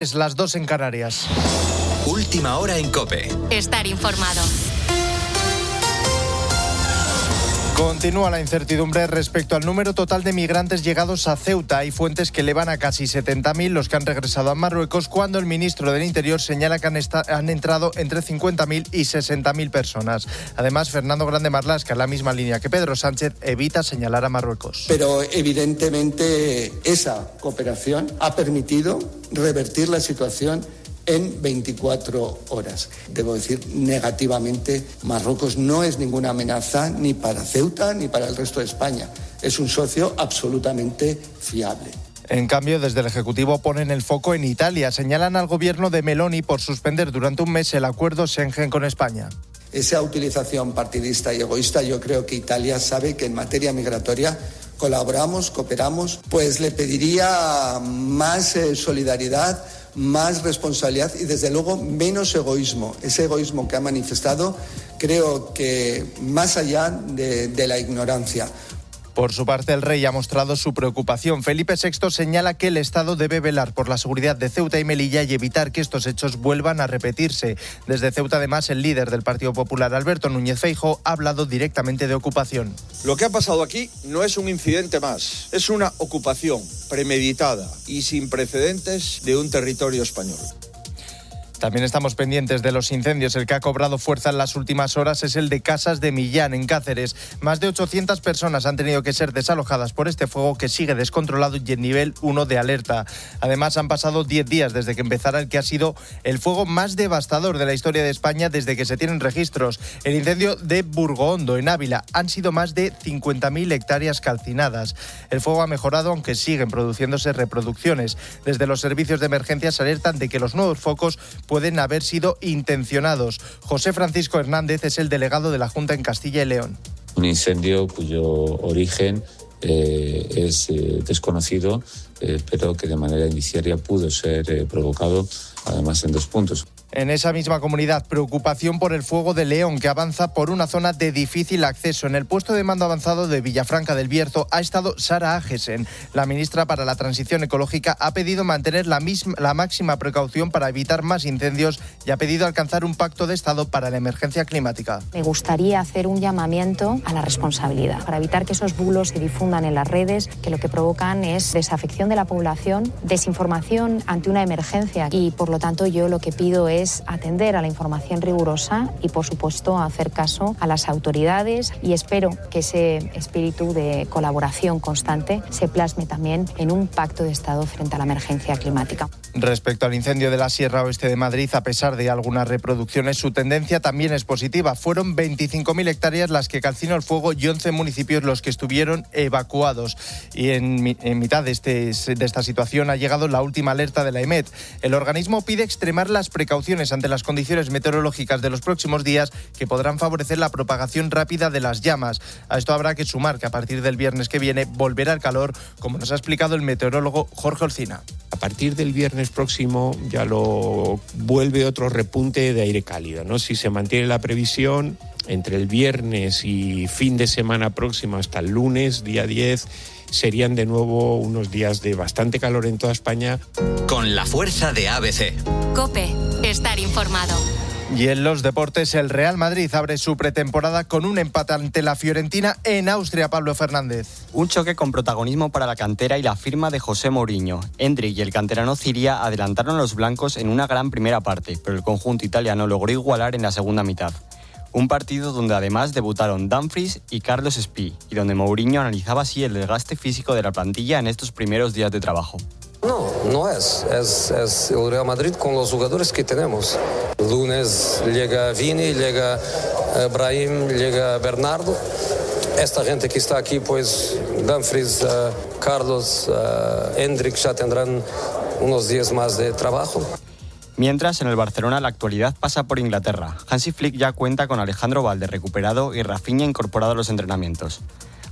Es las 2 en Canarias. Última hora en COPE. Estar informado. Continúa la incertidumbre respecto al número total de migrantes llegados a Ceuta. Hay fuentes que elevan a casi 70.000 los que han regresado a Marruecos, cuando el ministro del Interior señala que han entrado entre 50.000 y 60.000 personas. Además, Fernando Grande Marlaska, en la misma línea que Pedro Sánchez, evita señalar a Marruecos. Pero evidentemente esa cooperación ha permitido revertir la situación en 24 horas. Debo decir, negativamente, Marruecos no es ninguna amenaza ni para Ceuta ni para el resto de España. Es un socio absolutamente fiable. En cambio, desde el Ejecutivo ponen el foco en Italia. Señalan al gobierno de Meloni por suspender durante un mes el acuerdo Schengen con España. Esa utilización partidista y egoísta, yo creo que Italia sabe que en materia migratoria colaboramos, cooperamos, pues le pediría más solidaridad, más responsabilidad y desde luego menos egoísmo. Ese egoísmo que ha manifestado, creo que más allá de la ignorancia. Por su parte, el rey ha mostrado su preocupación. Felipe VI señala que el Estado debe velar por la seguridad de Ceuta y Melilla y evitar que estos hechos vuelvan a repetirse. Desde Ceuta, además, el líder del Partido Popular, Alberto Núñez Feijóo, ha hablado directamente de ocupación. Lo que ha pasado aquí no es un incidente más, es una ocupación premeditada y sin precedentes de un territorio español. También estamos pendientes de los incendios. El que ha cobrado fuerza en las últimas horas es el de Casas de Millán, en Cáceres. Más de 800 personas han tenido que ser desalojadas por este fuego que sigue descontrolado y en nivel 1 de alerta. Además, han pasado 10 días desde que empezara el que ha sido el fuego más devastador de la historia de España desde que se tienen registros. El incendio de Burgohondo, en Ávila. Han sido más de 50.000 hectáreas calcinadas. El fuego ha mejorado, aunque siguen produciéndose reproducciones. Desde los servicios de emergencias alertan de que los nuevos focos pueden haber sido intencionados. José Francisco Hernández es el delegado de la Junta en Castilla y León. Un incendio cuyo origen es desconocido, pero que de manera indiciaria pudo ser provocado, además en 2 puntos. En esa misma comunidad, preocupación por el fuego de León, que avanza por una zona de difícil acceso. En el puesto de mando avanzado de Villafranca del Bierzo ha estado Sara Agesen. La ministra para la Transición Ecológica ha pedido mantener la máxima precaución para evitar más incendios y ha pedido alcanzar un pacto de Estado para la emergencia climática. Me gustaría hacer un llamamiento a la responsabilidad para evitar que esos bulos se difundan en las redes, que lo que provocan es desafección de la población, desinformación ante una emergencia y, por lo tanto, yo lo que pido es atender a la información rigurosa y, por supuesto, hacer caso a las autoridades, y espero que ese espíritu de colaboración constante se plasme también en un pacto de Estado frente a la emergencia climática. Respecto al incendio de la Sierra Oeste de Madrid, a pesar de algunas reproducciones, su tendencia también es positiva. Fueron 25.000 hectáreas las que calcinó el fuego y 11 municipios los que estuvieron evacuados. Y en mitad de esta situación ha llegado la última alerta de la EMET. El organismo pide extremar las precauciones ante las condiciones meteorológicas de los próximos días, que podrán favorecer la propagación rápida de las llamas. A esto habrá que sumar que a partir del viernes que viene volverá el calor, como nos ha explicado el meteorólogo Jorge Olcina. A partir del viernes próximo ya lo vuelve otro repunte de aire cálido, ¿no? Si se mantiene la previsión, entre el viernes y fin de semana próximo hasta el lunes, día 10, serían de nuevo unos días de bastante calor en toda España. Con la fuerza de ABC. COPE. Estar informado. Y en los deportes, el Real Madrid abre su pretemporada con un empate ante la Fiorentina en Austria. Pablo Fernández. Un choque con protagonismo para la cantera y la firma de José Mourinho. Endrick y el canterano Ciria adelantaron a los blancos en una gran primera parte, pero el conjunto italiano logró igualar en la segunda mitad. Un partido donde además debutaron Dumfries y Carlos Espí, y donde Mourinho analizaba así el desgaste físico de la plantilla en estos primeros días de trabajo. No es el Real Madrid con los jugadores que tenemos. El lunes llega Vini, llega Brahim, llega Bernardo. Esta gente que está aquí, pues Dumfries, Carlos, Endrick ya tendrán unos días más de trabajo. Mientras, en el Barcelona la actualidad pasa por Inglaterra. Hansi Flick ya cuenta con Alejandro Valde recuperado y Rafinha incorporado a los entrenamientos.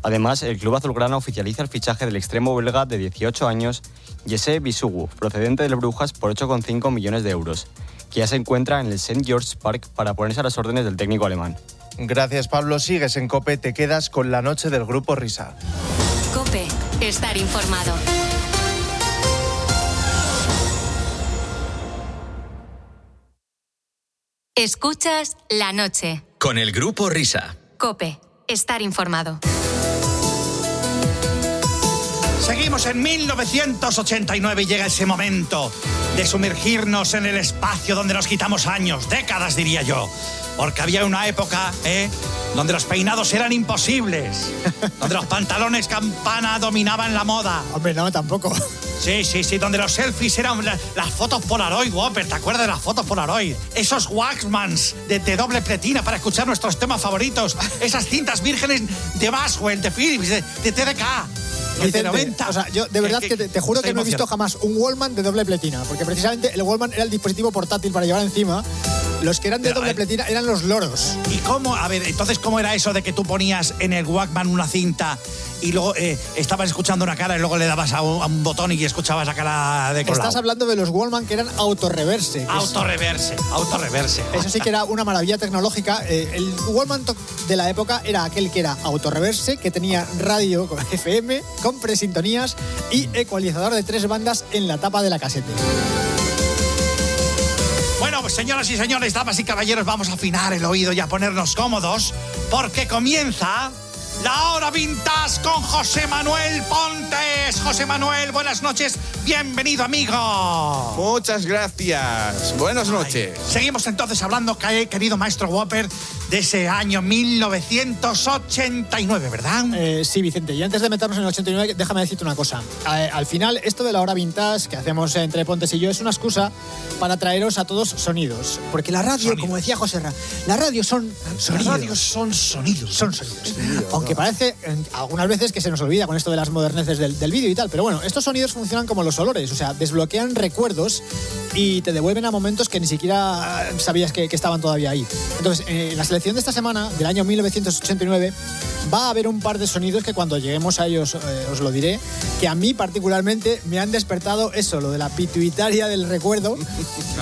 Además, el club azulgrana oficializa el fichaje del extremo belga de 18 años, Jesse Bisugu, procedente del Brujas por 8,5 millones de euros, que ya se encuentra en el St. George's Park para ponerse a las órdenes del técnico alemán. Gracias, Pablo. Sigues en COPE, te quedas con la noche del Grupo Risa. COPE. Estar informado. Escuchas La Noche. Con el Grupo Risa. COPE. Estar informado. Seguimos en 1989 y llega ese momento de sumergirnos en el espacio donde nos quitamos años, décadas diría yo. Porque había una época, donde los peinados eran imposibles, donde los pantalones campana dominaban la moda. Hombre, no, tampoco. Sí, donde los selfies eran las fotos Polaroid, Whopper, ¿te acuerdas de las fotos Polaroid? Esos Walkmans de doble pletina para escuchar nuestros temas favoritos, esas cintas vírgenes de Maxwell, de Philips, de TDK. Vicente, 90. O sea, yo de verdad que te juro que no he visto jamás un Wallman de doble pletina, porque precisamente el Wallman era el dispositivo portátil para llevar encima. Los que eran de doble pletina eran los loros. ¿Y cómo? A ver, entonces, ¿cómo era eso de que tú ponías en el Walkman una cinta y luego estabas escuchando una cara y luego le dabas a un botón y escuchabas la cara de colado? Estás hablando de los Wallman que eran autorreverse. Autorreverse. Eso sí que era una maravilla tecnológica. El Wallman de la época era aquel que era autorreverse, que tenía radio con FM, con presintonías y ecualizador de 3 bandas en la tapa de la casete. Bueno, pues señoras y señores, damas y caballeros, vamos a afinar el oído y a ponernos cómodos porque comienza La Hora Vintage con José Manuel Pontes. José Manuel, buenas noches, bienvenido, amigo. Muchas gracias, buenas noches. Seguimos entonces hablando, querido maestro Whopper, de ese año 1989, ¿verdad? Sí, Vicente, y antes de meternos en el 89, déjame decirte una cosa. Al final, esto de La Hora Vintage que hacemos entre Pontes y yo es una excusa para traeros a todos sonidos. Porque la radio, como decía José Ra, la radio son sonidos. La radio son sonidos. Son sonidos. Aunque parece algunas veces que se nos olvida con esto de las moderneces del vídeo y tal. Pero bueno, estos sonidos funcionan como los olores. O sea, desbloquean recuerdos y te devuelven a momentos que ni siquiera sabías que estaban todavía ahí. Entonces, en la selección de esta semana, del año 1989, va a haber un par de sonidos que cuando lleguemos a ellos os lo diré, que a mí particularmente me han despertado eso, lo de la pituitaria del recuerdo,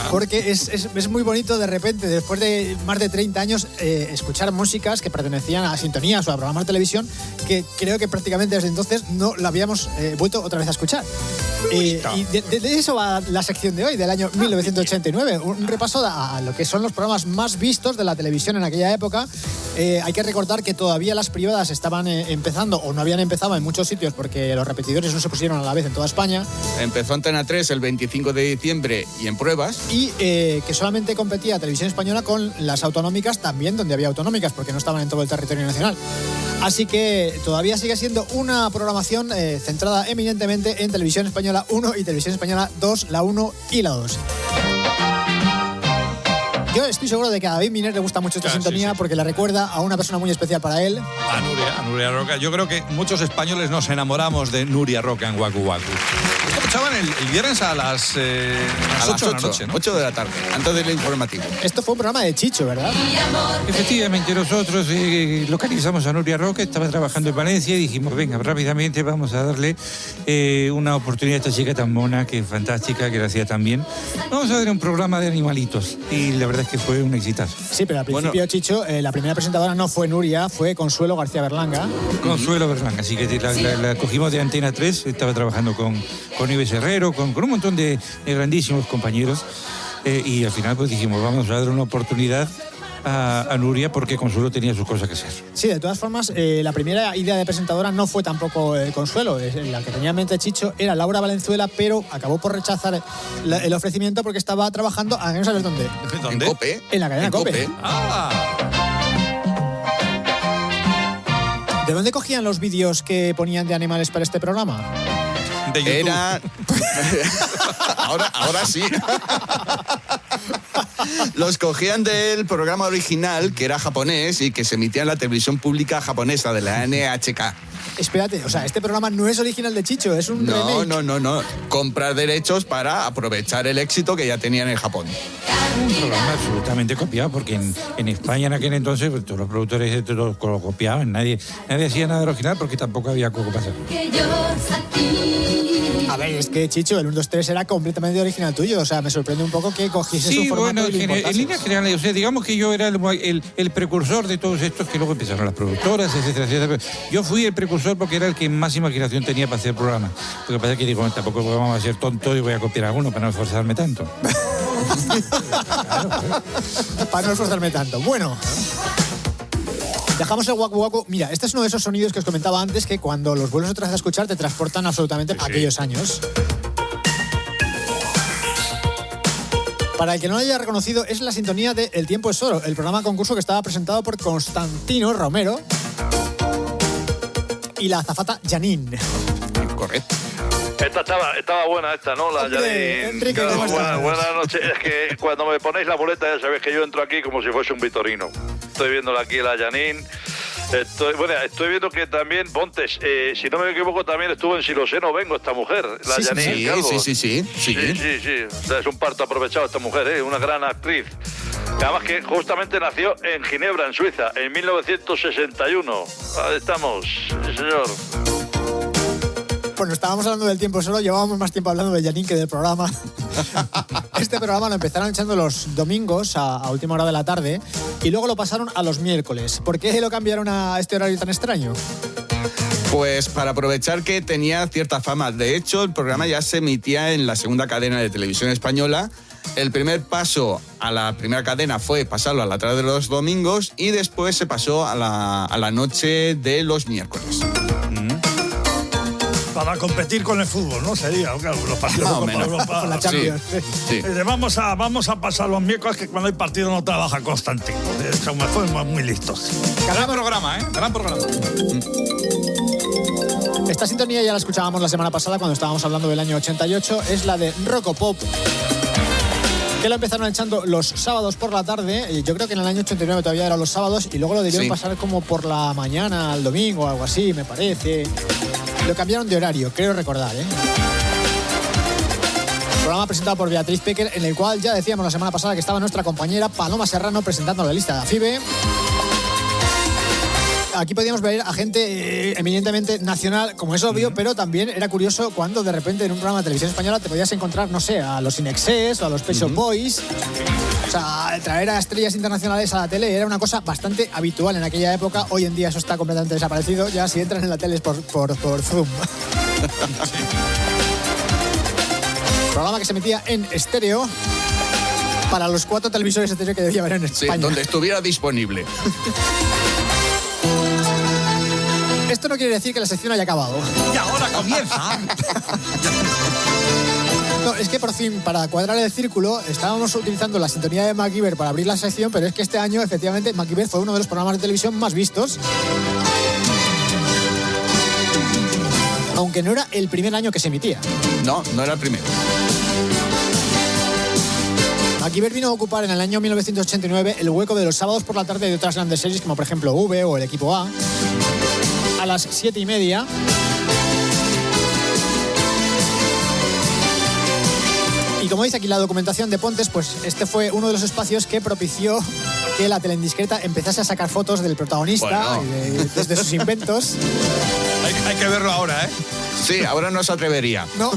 porque es muy bonito de repente, después de más de 30 años, escuchar músicas que pertenecían a sintonías o a programas de televisión que creo que prácticamente desde entonces no la habíamos vuelto otra vez a escuchar. Y de eso va la sección de hoy, del año 1989, un repaso a lo que son los programas más vistos de la televisión en aquella época. Hay que recordar que todavía las privadas estaban empezando o no habían empezado en muchos sitios porque los repetidores no se pusieron a la vez en toda España. Empezó Antena 3 el 25 de diciembre y en pruebas. Y que solamente competía Televisión Española con las autonómicas también, donde había autonómicas, porque no estaban en todo el territorio nacional. Así que todavía sigue siendo una programación centrada eminentemente en Televisión Española 1 y Televisión Española 2, la 1 y la 2. Yo estoy seguro de que a David Miner le gusta mucho esta sintonía porque le recuerda a una persona muy especial para él. A Nuria Roca. Yo creo que muchos españoles nos enamoramos de Nuria Roca en Waku Waku. Esto escuchaban el viernes a las 8 de la noche, ¿no? 8 de la tarde, antes del informativo. Esto fue un programa de Chicho, ¿verdad? Efectivamente, nosotros localizamos a Nuria Roca, estaba trabajando en Valencia y dijimos, venga, rápidamente vamos a darle una oportunidad a esta chica tan mona, que es fantástica, que lo hacía tan bien. Vamos a darle un programa de animalitos y la verdad es que fue un exitazo. Sí, pero al principio, Chicho, la primera presentadora no fue Nuria, fue Consuelo García Berlanga. Consuelo Berlanga, así que la cogimos de Antena 3, estaba trabajando con Ives Herrero, con un montón de grandísimos compañeros y al final pues dijimos, vamos a dar una oportunidad a Nuria porque Consuelo tenía sus cosas que hacer. Sí, de todas formas, la primera idea de presentadora no fue tampoco Consuelo. La que tenía en mente Chicho era Laura Valenzuela, pero acabó por rechazar el ofrecimiento porque estaba trabajando a no saber dónde. ¿Dónde? En COPE. En la cadena COPE. ¿De dónde cogían los vídeos que ponían de animales para este programa? De YouTube. Era... ahora sí. Los cogían del programa original, que era japonés y que se emitía en la televisión pública japonesa de la NHK. Espérate, o sea, este programa no es original de Chicho, es un remake. No. Comprar derechos para aprovechar el éxito que ya tenían en Japón. Un programa absolutamente copiado, porque en España en aquel entonces pues, todos los productores lo copiaban, nadie hacía nada original porque tampoco había coco para hacer. A ver, es que Chicho, el 1, 2, 3 era completamente original tuyo, o sea, me sorprende un poco que cogiese su formato. Sí, bueno, en líneas generales, o sea, digamos que yo era el precursor de todos estos que luego empezaron las productoras, etcétera. Yo fui el precursor porque era el que más imaginación tenía para hacer programas. Lo que pasa es que digo, tampoco vamos a ser tontos y voy a copiar a alguno para no esforzarme tanto. Para no esforzarme tanto. Bueno. Dejamos el Waku Waku. Mira, este es uno de esos sonidos que os comentaba antes que cuando los vuelves otra vez a escuchar te transportan absolutamente a aquellos años. Para el que no lo haya reconocido, es la sintonía de El tiempo es oro, el programa concurso que estaba presentado por Constantino Romero y la azafata Janine. Correcto. Esta estaba buena, ¿no? La Janine. Enrique, buenas noches. Es que cuando me ponéis la muleta ya sabéis que yo entro aquí como si fuese un vitorino. Estoy viéndola aquí, la Janine. Estoy viendo que también Pontes, si no me equivoco, también estuvo en Siloseno Vengo esta mujer, la Janine Calvo. Sí. O sea, es un parto aprovechado esta mujer, una gran actriz. Además que justamente nació en Ginebra, en Suiza, en 1961. Ahí estamos, sí, señor. Bueno, estábamos hablando del tiempo solo, llevábamos más tiempo hablando de Janine que del programa. Este programa lo empezaron echando los domingos a última hora de la tarde y luego lo pasaron a los miércoles. ¿Por qué lo cambiaron a este horario tan extraño? Pues para aprovechar que tenía cierta fama. De hecho, el programa ya se emitía en la segunda cadena de televisión española. El primer paso a la primera cadena fue pasarlo a la tarde de los domingos y después se pasó a la noche de los miércoles. Para competir con el fútbol, ¿no? Sería, claro, los partidos Más o de Copa menos. Europa. Con la Champions. Sí. Vamos a pasar los miércoles, que cuando hay partido no trabaja Constantino. Fuimos muy listos. Gran programa, ¿eh? Gran programa. Esta sintonía ya la escuchábamos la semana pasada cuando estábamos hablando del año 88. Es la de Rocopop, que lo empezaron echando los sábados por la tarde. Yo creo que en el año 89 todavía eran los sábados y luego lo debieron pasar como por la mañana al domingo o algo así, me parece. Lo cambiaron de horario, creo recordar, Programa presentado por Beatriz Pecker, en el cual ya decíamos la semana pasada que estaba nuestra compañera Paloma Serrano presentando la lista de AFIBE. Aquí podíamos ver a gente eminentemente nacional, como es obvio, pero también era curioso cuando de repente en un programa de televisión española te podías encontrar, no sé, a los In Excess o a los Pet Shop Boys. O sea, traer a estrellas internacionales a la tele era una cosa bastante habitual en aquella época. Hoy en día eso está completamente desaparecido. Ya si entran en la tele es por Zoom. Programa que se emitía en estéreo para los 4 televisores estéreo que debía haber en España. Sí, donde estuviera disponible. Esto no quiere decir que la sección haya acabado. Y ahora comienza. No, es que por fin, para cuadrar el círculo, estábamos utilizando la sintonía de MacGyver para abrir la sección, pero es que este año, efectivamente, MacGyver fue uno de los programas de televisión más vistos. Aunque no era el primer año que se emitía. No era el primero. MacGyver vino a ocupar en el año 1989 el hueco de los sábados por la tarde de otras grandes series, como por ejemplo V o El Equipo A, a las 7:30. Y como dice aquí la documentación de Pontes, pues este fue uno de los espacios que propició que la teleindiscreta empezase a sacar fotos del protagonista desde sus inventos. Hay que verlo ahora, ¿eh? Sí, ahora no se atrevería. No,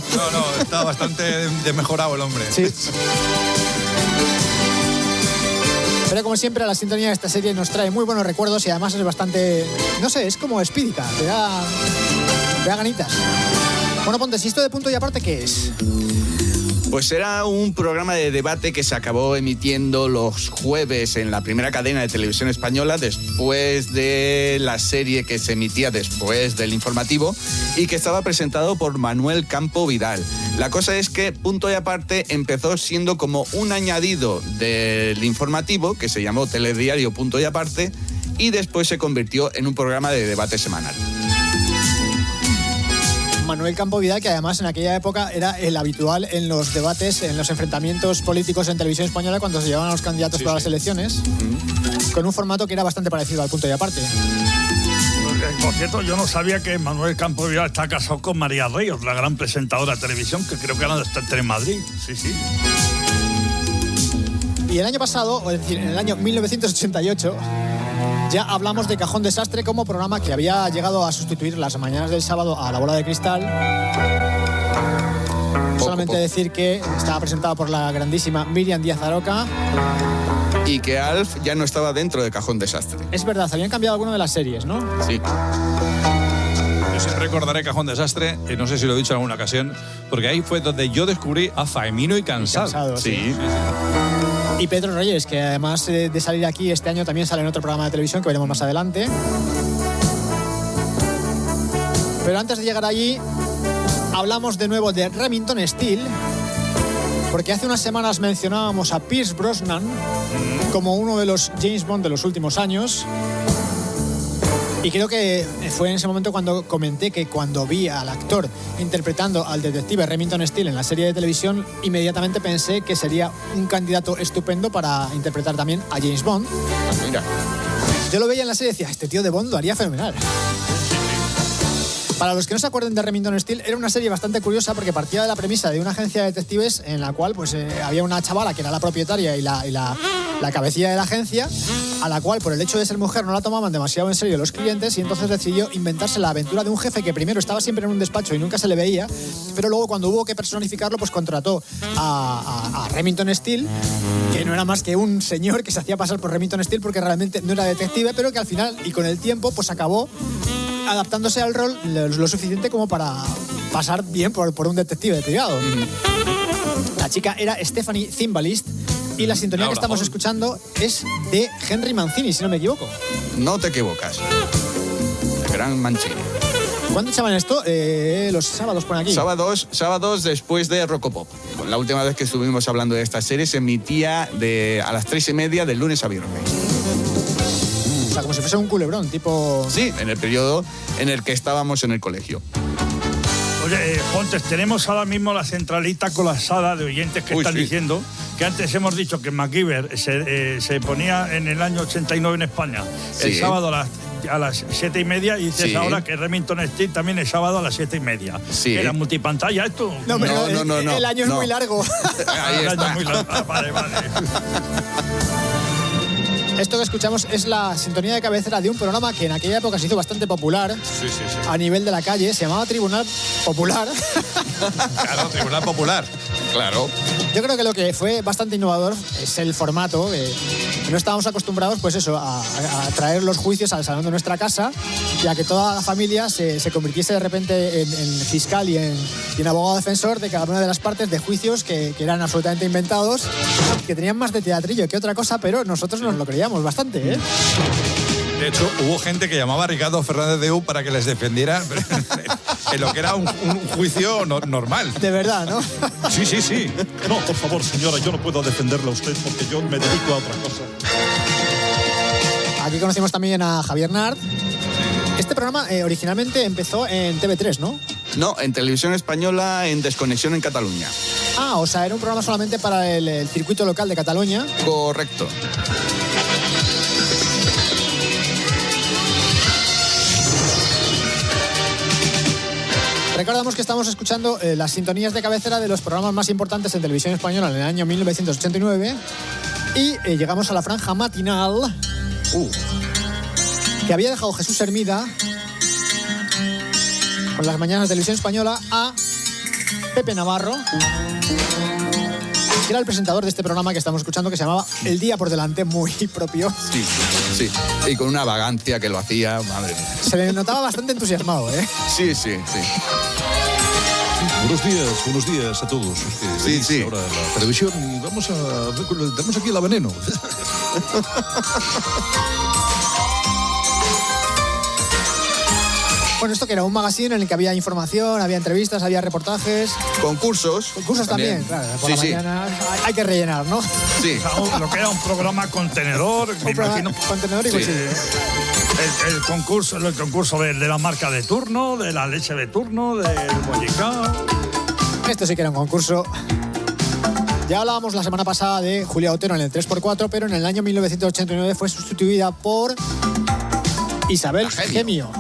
está bastante mejorado el hombre. Sí. Pero como siempre, la sintonía de esta serie nos trae muy buenos recuerdos y además es bastante, no sé, es como espídica, te da ganitas. Bueno, Pontes, ¿y esto de Punto y Aparte qué es? Pues era un programa de debate que se acabó emitiendo los jueves en la primera cadena de televisión española después de la serie que se emitía después del informativo y que estaba presentado por Manuel Campo Vidal. La cosa es que Punto y Aparte empezó siendo como un añadido del informativo que se llamó Telediario Punto y Aparte y después se convirtió en un programa de debate semanal. Manuel Campo Vidal, que además en aquella época era el habitual en los debates, en los enfrentamientos políticos en televisión española cuando se llevaban a los candidatos para las elecciones, con un formato que era bastante parecido al Punto y Aparte. Por cierto, yo no sabía que Manuel Campo Vidal está casado con María Rey, otra gran presentadora de televisión, que creo que ahora está en Madrid. Sí. Y el año pasado, es decir, en el año 1988... ya hablamos de Cajón Desastre como programa que había llegado a sustituir las mañanas del sábado a La Bola de Cristal. Solamente decir que estaba presentado por la grandísima Miriam Díaz Aroca. Y que Alf ya no estaba dentro de Cajón Desastre. Es verdad, habían cambiado alguna de las series, ¿no? Sí. siempre recordaré Cajón Desastre, no sé si lo he dicho en alguna ocasión, porque ahí fue donde yo descubrí a Faemino y Cansado. Sí. Y Pedro Reyes, que además de salir aquí este año también sale en otro programa de televisión que veremos más adelante. Pero antes de llegar allí, hablamos de nuevo de Remington Steele, porque hace unas semanas mencionábamos a Pierce Brosnan como uno de los James Bond de los últimos años. Y creo que fue en ese momento cuando comenté que cuando vi al actor interpretando al detective Remington Steele en la serie de televisión, inmediatamente pensé que sería un candidato estupendo para interpretar también a James Bond. Mira. Yo lo veía en la serie y decía, este tío de Bond lo haría fenomenal. Para los que no se acuerden de Remington Steele, era una serie bastante curiosa porque partía de la premisa de una agencia de detectives en la cual pues, había una chavala que era la propietaria y la cabecilla de la agencia, a la cual por el hecho de ser mujer no la tomaban demasiado en serio los clientes y entonces decidió inventarse la aventura de un jefe que primero estaba siempre en un despacho y nunca se le veía, pero luego cuando hubo que personificarlo pues contrató a Remington Steele, que no era más que un señor que se hacía pasar por Remington Steele porque realmente no era detective, pero que al final y con el tiempo pues acabó adaptándose al rol lo suficiente como para pasar bien por un detective privado. La chica era Stephanie Zimbalist y la sintonía que estamos escuchando es de Henry Mancini, si no me equivoco. No te equivocas. El gran Mancini. ¿Cuándo echaban esto? Los sábados por aquí. Sábados después de Rocopop. La última vez que estuvimos hablando de esta serie se emitía a las 3:30 del lunes a viernes. O sea, como si fuese un culebrón, tipo... Sí, en el periodo en el que estábamos en el colegio. Oye, Pontes, tenemos ahora mismo la centralita colapsada de oyentes que están diciendo que antes hemos dicho que MacGyver se ponía en el año 89 en España, el sábado a las 7:30, y dices ahora que Remington Steele también es sábado a las 7:30. Sí. ¿Era multipantalla esto? No. El año es muy largo. Ahí está. El año es muy largo. Vale. Esto que escuchamos es la sintonía de cabecera de un programa que en aquella época se hizo bastante popular a nivel de la calle. Se llamaba Tribunal Popular. Claro, Tribunal Popular. Claro. Yo creo que lo que fue bastante innovador es el formato. No estábamos acostumbrados, pues eso, a traer los juicios al salón de nuestra casa y a que toda la familia se convirtiese de repente en fiscal y en abogado defensor de cada una de las partes de juicios que eran absolutamente inventados, que tenían más de teatrillo que otra cosa, pero nosotros nos lo creíamos bastante, ¿eh? De hecho, hubo gente que llamaba a Ricardo Fernández de U para que les defendiera en lo que era un juicio normal. De verdad, ¿no? Sí. No, por favor, señora, yo no puedo defenderla a usted porque yo me dedico a otra cosa. Aquí conocimos también a Javier Nart. Este programa originalmente empezó en TV3, ¿no? No, en Televisión Española, en Desconexión en Cataluña. Ah, o sea, era un programa solamente para el circuito local de Cataluña. Correcto. Recordamos que estamos escuchando las sintonías de cabecera de los programas más importantes en Televisión Española en el año 1989 y llegamos a la franja matinal que había dejado Jesús Hermida con las mañanas de Televisión Española a Pepe Navarro, que era el presentador de este programa que estamos escuchando, que se llamaba El Día por Delante, muy propio. Sí. Y con una vagancia que lo hacía, madre mía. Se le notaba bastante entusiasmado, ¿eh? Sí. Buenos días a todos. Sí. Ahora la televisión y tenemos aquí la veneno. Bueno, esto que era un magazine en el que había información, había entrevistas, había reportajes. Concursos también, claro. Por la mañana hay que rellenar, ¿no? Sí. O sea, lo que era un programa contenedor, me imagino. Contenedor y cuchillo. El concurso de la marca de turno, de la leche de turno, del bollicao. Esto sí que era un concurso. Ya hablábamos la semana pasada de Julia Otero en el 3x4, pero en el año 1989 fue sustituida por Isabel Gemio.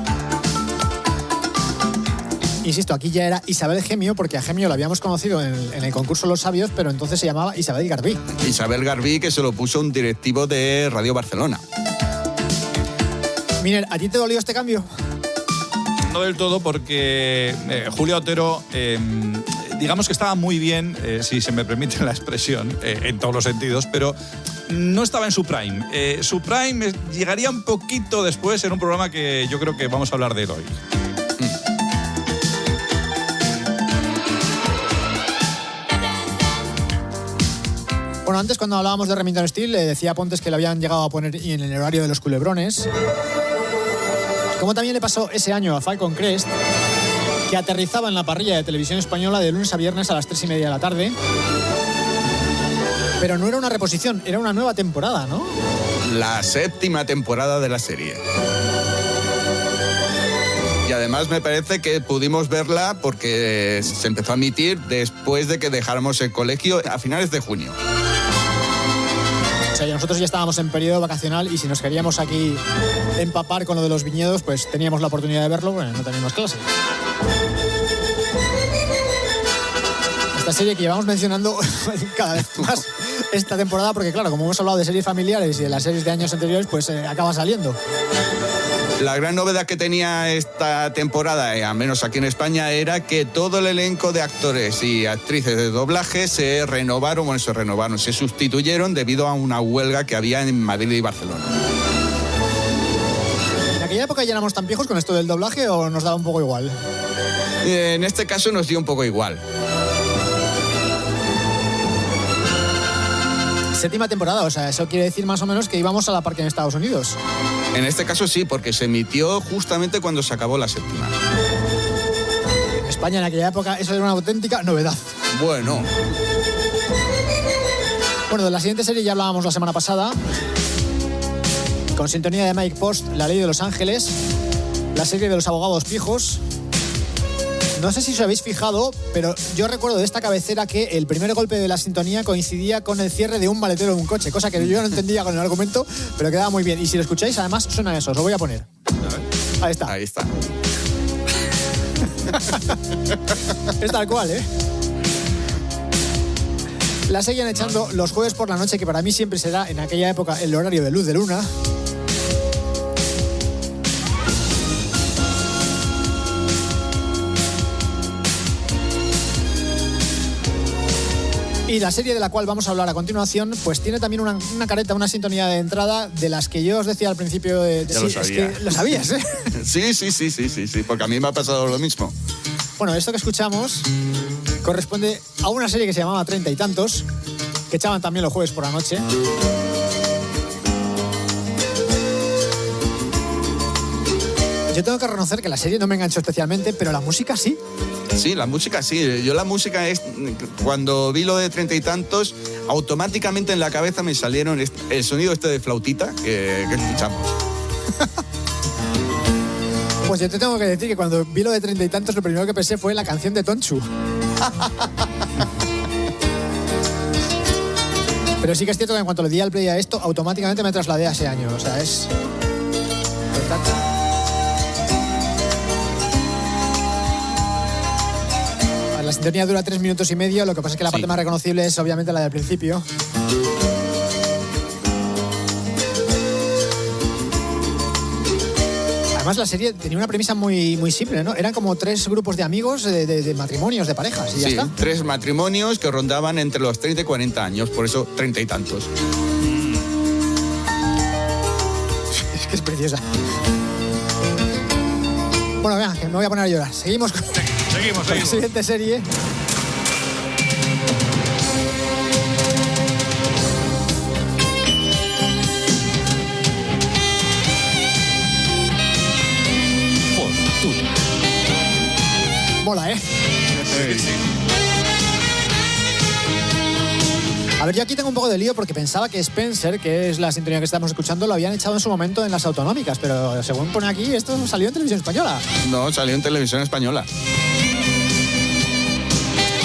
Insisto, aquí ya era Isabel Gemio, porque a Gemio la habíamos conocido en el concurso Los Sabios, pero entonces se llamaba Isabel Garbí. Isabel Garbí, que se lo puso un directivo de Radio Barcelona. Miner, ¿a ti te dolió este cambio? No del todo, porque Julia Otero, digamos que estaba muy bien, si se me permite la expresión, en todos los sentidos, pero no estaba en su prime. Su prime llegaría un poquito después en un programa que yo creo que vamos a hablar de él hoy. Bueno, antes cuando hablábamos de Remington Steel, decía Pontes que lo habían llegado a poner en el horario de los culebrones. Como también le pasó ese año a Falcon Crest, que aterrizaba en la parrilla de Televisión Española de lunes a viernes a las 3:30 de la tarde. Pero no era una reposición, era una nueva temporada, ¿no? La 7ª temporada de la serie. Y además me parece que pudimos verla porque se empezó a emitir después de que dejáramos el colegio a finales de junio. O sea, nosotros ya estábamos en periodo vacacional y si nos queríamos aquí empapar con lo de los viñedos, pues teníamos la oportunidad de verlo, bueno, no teníamos clase. Esta serie que llevamos mencionando cada vez más esta temporada, porque claro, como hemos hablado de series familiares y de las series de años anteriores, pues acaba saliendo. La gran novedad que tenía esta temporada, al menos aquí en España, era que todo el elenco de actores y actrices de doblaje se sustituyeron debido a una huelga que había en Madrid y Barcelona. ¿En aquella época ya éramos tan viejos con esto del doblaje o nos daba un poco igual? En este caso nos dio un poco igual. 7ª temporada, o sea, eso quiere decir más o menos que íbamos a la par que en Estados Unidos. En este caso sí, porque se emitió justamente cuando se acabó la 7ª. En España en aquella época eso era una auténtica novedad. Bueno, de la siguiente serie ya hablábamos la semana pasada, con sintonía de Mike Post, La Ley de los Ángeles, la serie de los abogados pijos. No sé si os habéis fijado, pero yo recuerdo de esta cabecera que el primer golpe de la sintonía coincidía con el cierre de un maletero de un coche, cosa que yo no entendía con el argumento, pero quedaba muy bien. Y si lo escucháis, además suena eso, os lo voy a poner. Ahí está. Ahí está. Es tal cual, ¿eh? La seguían echando los jueves por la noche, que para mí siempre será en aquella época el horario de Luz de Luna. Y la serie de la cual vamos a hablar a continuación, pues tiene también una careta, una sintonía de entrada de las que yo os decía al principio de ya lo sabía. Es que lo sabías, ¿eh? Sí, porque a mí me ha pasado lo mismo. Bueno, esto que escuchamos corresponde a una serie que se llamaba 30 y tantos, que echaban también los jueves por la noche. Yo tengo que reconocer que la serie no me enganchó especialmente, pero la música sí. Sí, la música sí. Yo la música es... Cuando vi lo de 30 y tantos, automáticamente en la cabeza me salieron el sonido este de flautita que escuchamos. Pues yo te tengo que decir que cuando vi lo de 30 y tantos, lo primero que pensé fue la canción de Tonchu. Pero sí que es cierto que en cuanto le di al play a esto, automáticamente me trasladé a ese año. O sea, es... La sintonía dura 3 minutos y medio, lo que pasa es que la parte más reconocible es obviamente la del principio. Además la serie tenía una premisa muy simple, ¿no? Eran como 3 grupos de amigos, de matrimonios, de parejas y ya está. 3 matrimonios que rondaban entre los 30 y 40 años, por eso 30 y tantos. Es que es preciosa. Bueno, venga, que me voy a poner a llorar. Seguimos con la siguiente serie. Fortuna. Mola, ¿eh? Sí. A ver, yo aquí tengo un poco de lío porque pensaba que Spencer, que es la sintonía que estamos escuchando, lo habían echado en su momento en las autonómicas, pero según pone aquí, esto salió en Televisión Española. No, salió en Televisión Española.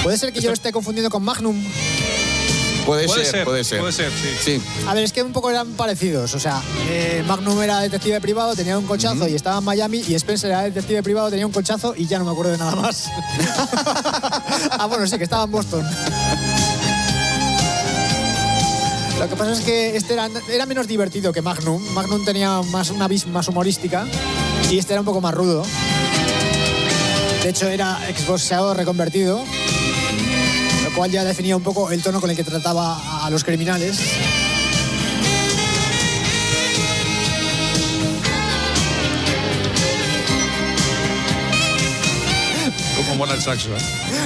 ¿Puede ser que yo lo esté confundiendo con Magnum? Puede ser, sí. A ver, es que un poco eran parecidos. O sea, Magnum era detective privado, tenía un cochazo y estaba en Miami, y Spencer era detective privado, tenía un cochazo y ya no me acuerdo de nada más. Bueno, sí, que estaba en Boston. Lo que pasa es que este era menos divertido que Magnum. Magnum tenía una vis más humorística y este era un poco más rudo. De hecho, era exboxeador reconvertido, lo cual ya definía un poco el tono con el que trataba a los criminales. Como mola el saxo, ¿eh?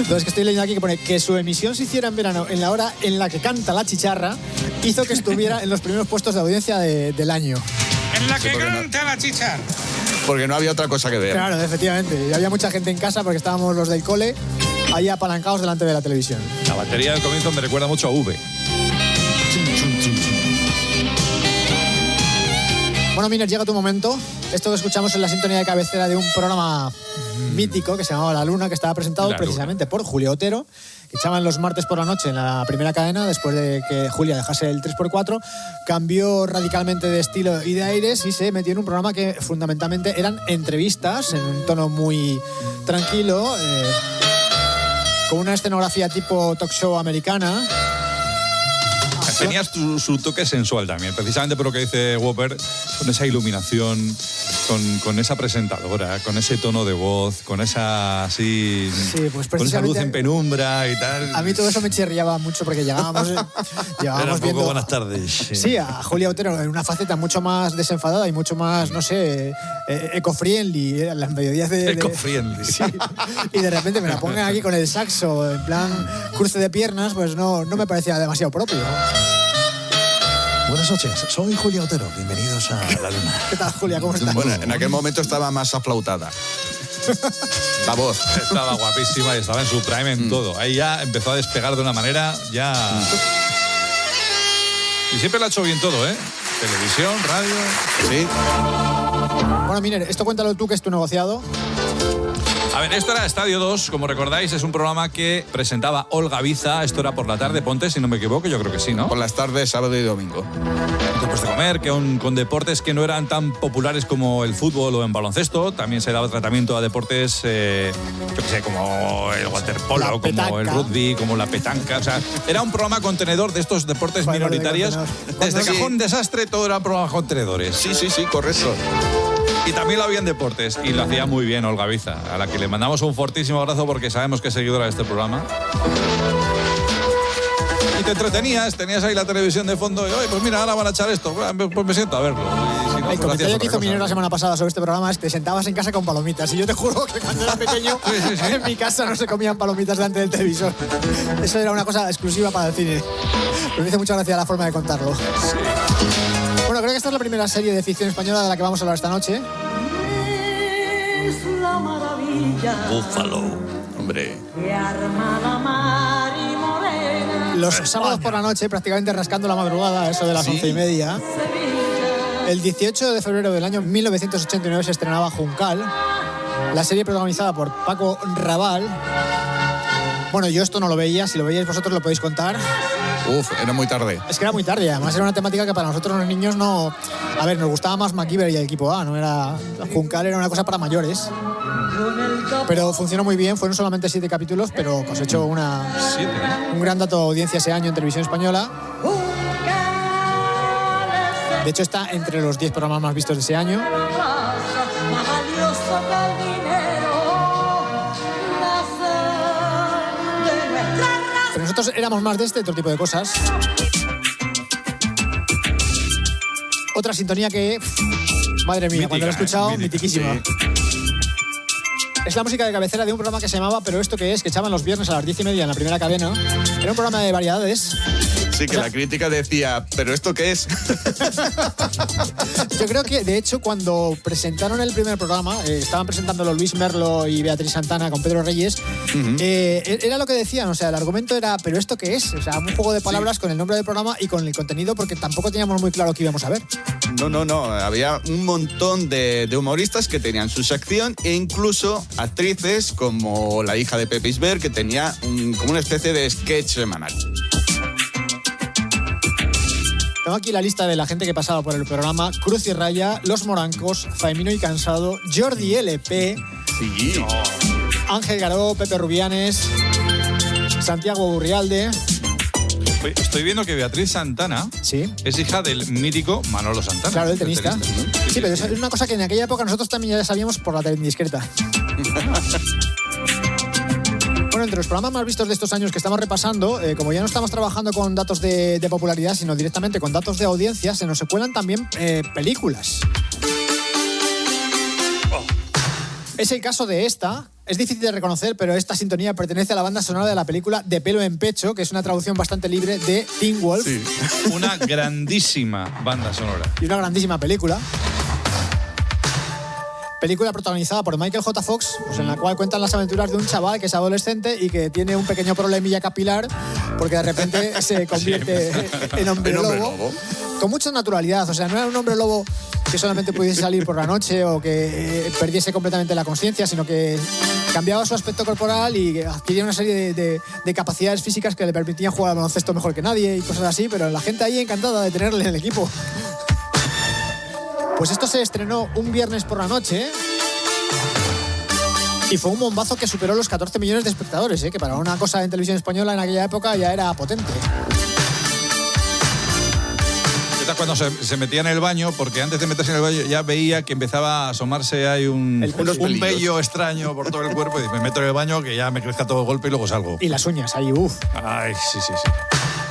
No, es que estoy leyendo aquí que pone que su emisión se hiciera en verano en la hora en la que canta la chicharra hizo que estuviera en los primeros puestos de audiencia del año. En la que canta la chicharra. Porque no había otra cosa que ver. Claro, efectivamente. Y había mucha gente en casa porque estábamos los del cole ahí apalancados delante de la televisión. La batería del comienzo me recuerda mucho a V. Bueno, Miner, llega tu momento. Esto que escuchamos es la sintonía de cabecera de un programa mítico que se llamaba La Luna, que estaba presentado precisamente por Julia Otero, que echaban los martes por la noche en la primera cadena, después de que Julia dejase el 3x4, cambió radicalmente de estilo y de aires y se metió en un programa que fundamentalmente eran entrevistas en un tono muy tranquilo, con una escenografía tipo talk show americana. Tenías su toque sensual también, precisamente por lo que dice Whopper, con esa iluminación, con esa presentadora, con ese tono de voz, con esa así, sí, pues con esa luz en penumbra y tal. A mí todo eso me chirriaba mucho porque llegábamos Era un viendo poco buenas tardes. Sí, a Julia Otero en una faceta mucho más desenfadada y mucho más, no sé, eco-friendly, las mediodías de... Eco-friendly. Sí, y de repente me la pongan aquí con el saxo, en plan cruce de piernas, pues no me parecía demasiado propio. Buenas noches, soy Julia Otero. Bienvenidos a La Luna. ¿Qué tal, Julia? ¿Cómo estás? Bueno, en aquel momento estaba más aflautada. La voz. Estaba guapísima y estaba en su prime en todo. Ahí ya empezó a despegar de una manera ya... Y siempre lo ha hecho bien todo, ¿eh? Televisión, radio... Sí. Bueno, Miner, esto cuéntalo tú, que es tu negociado. A ver, esto era Estadio 2, como recordáis, es un programa que presentaba Olga Biza. Esto era por la tarde, Ponte, si no me equivoco, yo creo que sí, ¿no? Por las tardes, sábado y domingo. Después de comer, con deportes que no eran tan populares como el fútbol o en baloncesto. También se daba tratamiento a deportes, yo qué sé, como el waterpolo, como el rugby, como la petanca. O sea, era un programa contenedor de estos deportes minoritarios. Desde Cajón Desastre todo era programa contenedores. Sí, correcto. Y también lo había en deportes y lo hacía muy bien Olga Biza, a la que le mandamos un fortísimo abrazo porque sabemos que es seguidora de este programa. Y te entretenías, tenías ahí la televisión de fondo y, oye, pues mira, ahora van a echar esto, pues me siento a verlo. Y si no, el comentario que hizo Minero la semana pasada sobre este programa es que te sentabas en casa con palomitas. Y yo te juro que cuando era pequeño, en mi casa no se comían palomitas delante del televisor. Eso era una cosa exclusiva para el cine. Pero me hizo mucha gracia la forma de contarlo. Sí. Bueno, creo que esta es la primera serie de ficción española de la que vamos a hablar esta noche. Es la maravilla. Búfalo, hombre. Que arma la mar y morena. Los sábados por la noche, prácticamente rascando la madrugada, eso de las 11:30. El 18 de febrero del año 1989 se estrenaba Juncal, la serie protagonizada por Paco Raval. Bueno, yo esto no lo veía, si lo veíais vosotros lo podéis contar. Era muy tarde. Es que era muy tarde, además era una temática que para nosotros los niños no... A ver, nos gustaba más MacGyver y el equipo A, no era... Juncal era una cosa para mayores. Pero funcionó muy bien, fueron solamente 7 capítulos, pero cosechó un gran dato de audiencia ese año en televisión española. De hecho, está entre los 10 programas más vistos de ese año. Pero nosotros éramos más de otro tipo de cosas. Otra sintonía que... Madre mía, mítica, cuando lo he escuchado, mitiquísima. Sí. Es la música de cabecera de un programa que se llamaba Pero esto qué es, que echaban los viernes a las 10:30 en la primera cadena. Era un programa de variedades. Sí, que la crítica decía, ¿pero esto qué es? Yo creo que, de hecho, cuando presentaron el primer programa, estaban presentándolo Luis Merlo y Beatriz Santana con Pedro Reyes, era lo que decían, o sea, el argumento era, ¿pero esto qué es? O sea, un juego de palabras con el nombre del programa y con el contenido, porque tampoco teníamos muy claro qué íbamos a ver. No, había un montón de humoristas que tenían su sección e incluso actrices como la hija de Pepe Isbert, que tenía como una especie de sketch semanal. Tengo aquí la lista de la gente que pasaba por el programa: Cruz y Raya, Los Morancos, Faemino y Cansado, Jordi LP, Ángel Garó, Pepe Rubianes, Santiago Burrialde. Estoy viendo que Beatriz Santana es hija del mítico Manolo Santana. Claro, el tenista. Sí, pero es una cosa que en aquella época nosotros también ya sabíamos por la tele indiscreta. Bueno, entre los programas más vistos de estos años que estamos repasando, como ya no estamos trabajando con datos de popularidad, sino directamente con datos de audiencia, se nos cuelan también películas. Es el caso de esta, Es difícil de reconocer, pero esta sintonía pertenece a la banda sonora de la película De pelo en pecho, que es una traducción bastante libre de Teen Wolf. Sí. Una grandísima banda sonora. Y una grandísima película. Película protagonizada por Michael J. Fox, pues en la cual cuentan las aventuras de un chaval que es adolescente y que tiene un pequeño problemilla capilar porque de repente se convierte en hombre lobo. Con mucha naturalidad. O sea, no era un hombre lobo que solamente pudiese salir por la noche o que perdiese completamente la conciencia, sino que cambiaba su aspecto corporal y adquiría una serie de capacidades físicas que le permitían jugar al baloncesto mejor que nadie y cosas así, pero la gente ahí encantada de tenerle en el equipo. Pues esto se estrenó un viernes por la noche y fue un bombazo que superó los 14 millones de espectadores, que para una cosa en televisión española en aquella época ya era potente. Cuando se metía en el baño, porque antes de meterse en el baño ya veía que empezaba a asomarse ahí un vello extraño por todo el cuerpo y dice, me meto en el baño que ya me crezca todo el golpe y luego salgo. Y las uñas, ahí, uff. Ay, sí.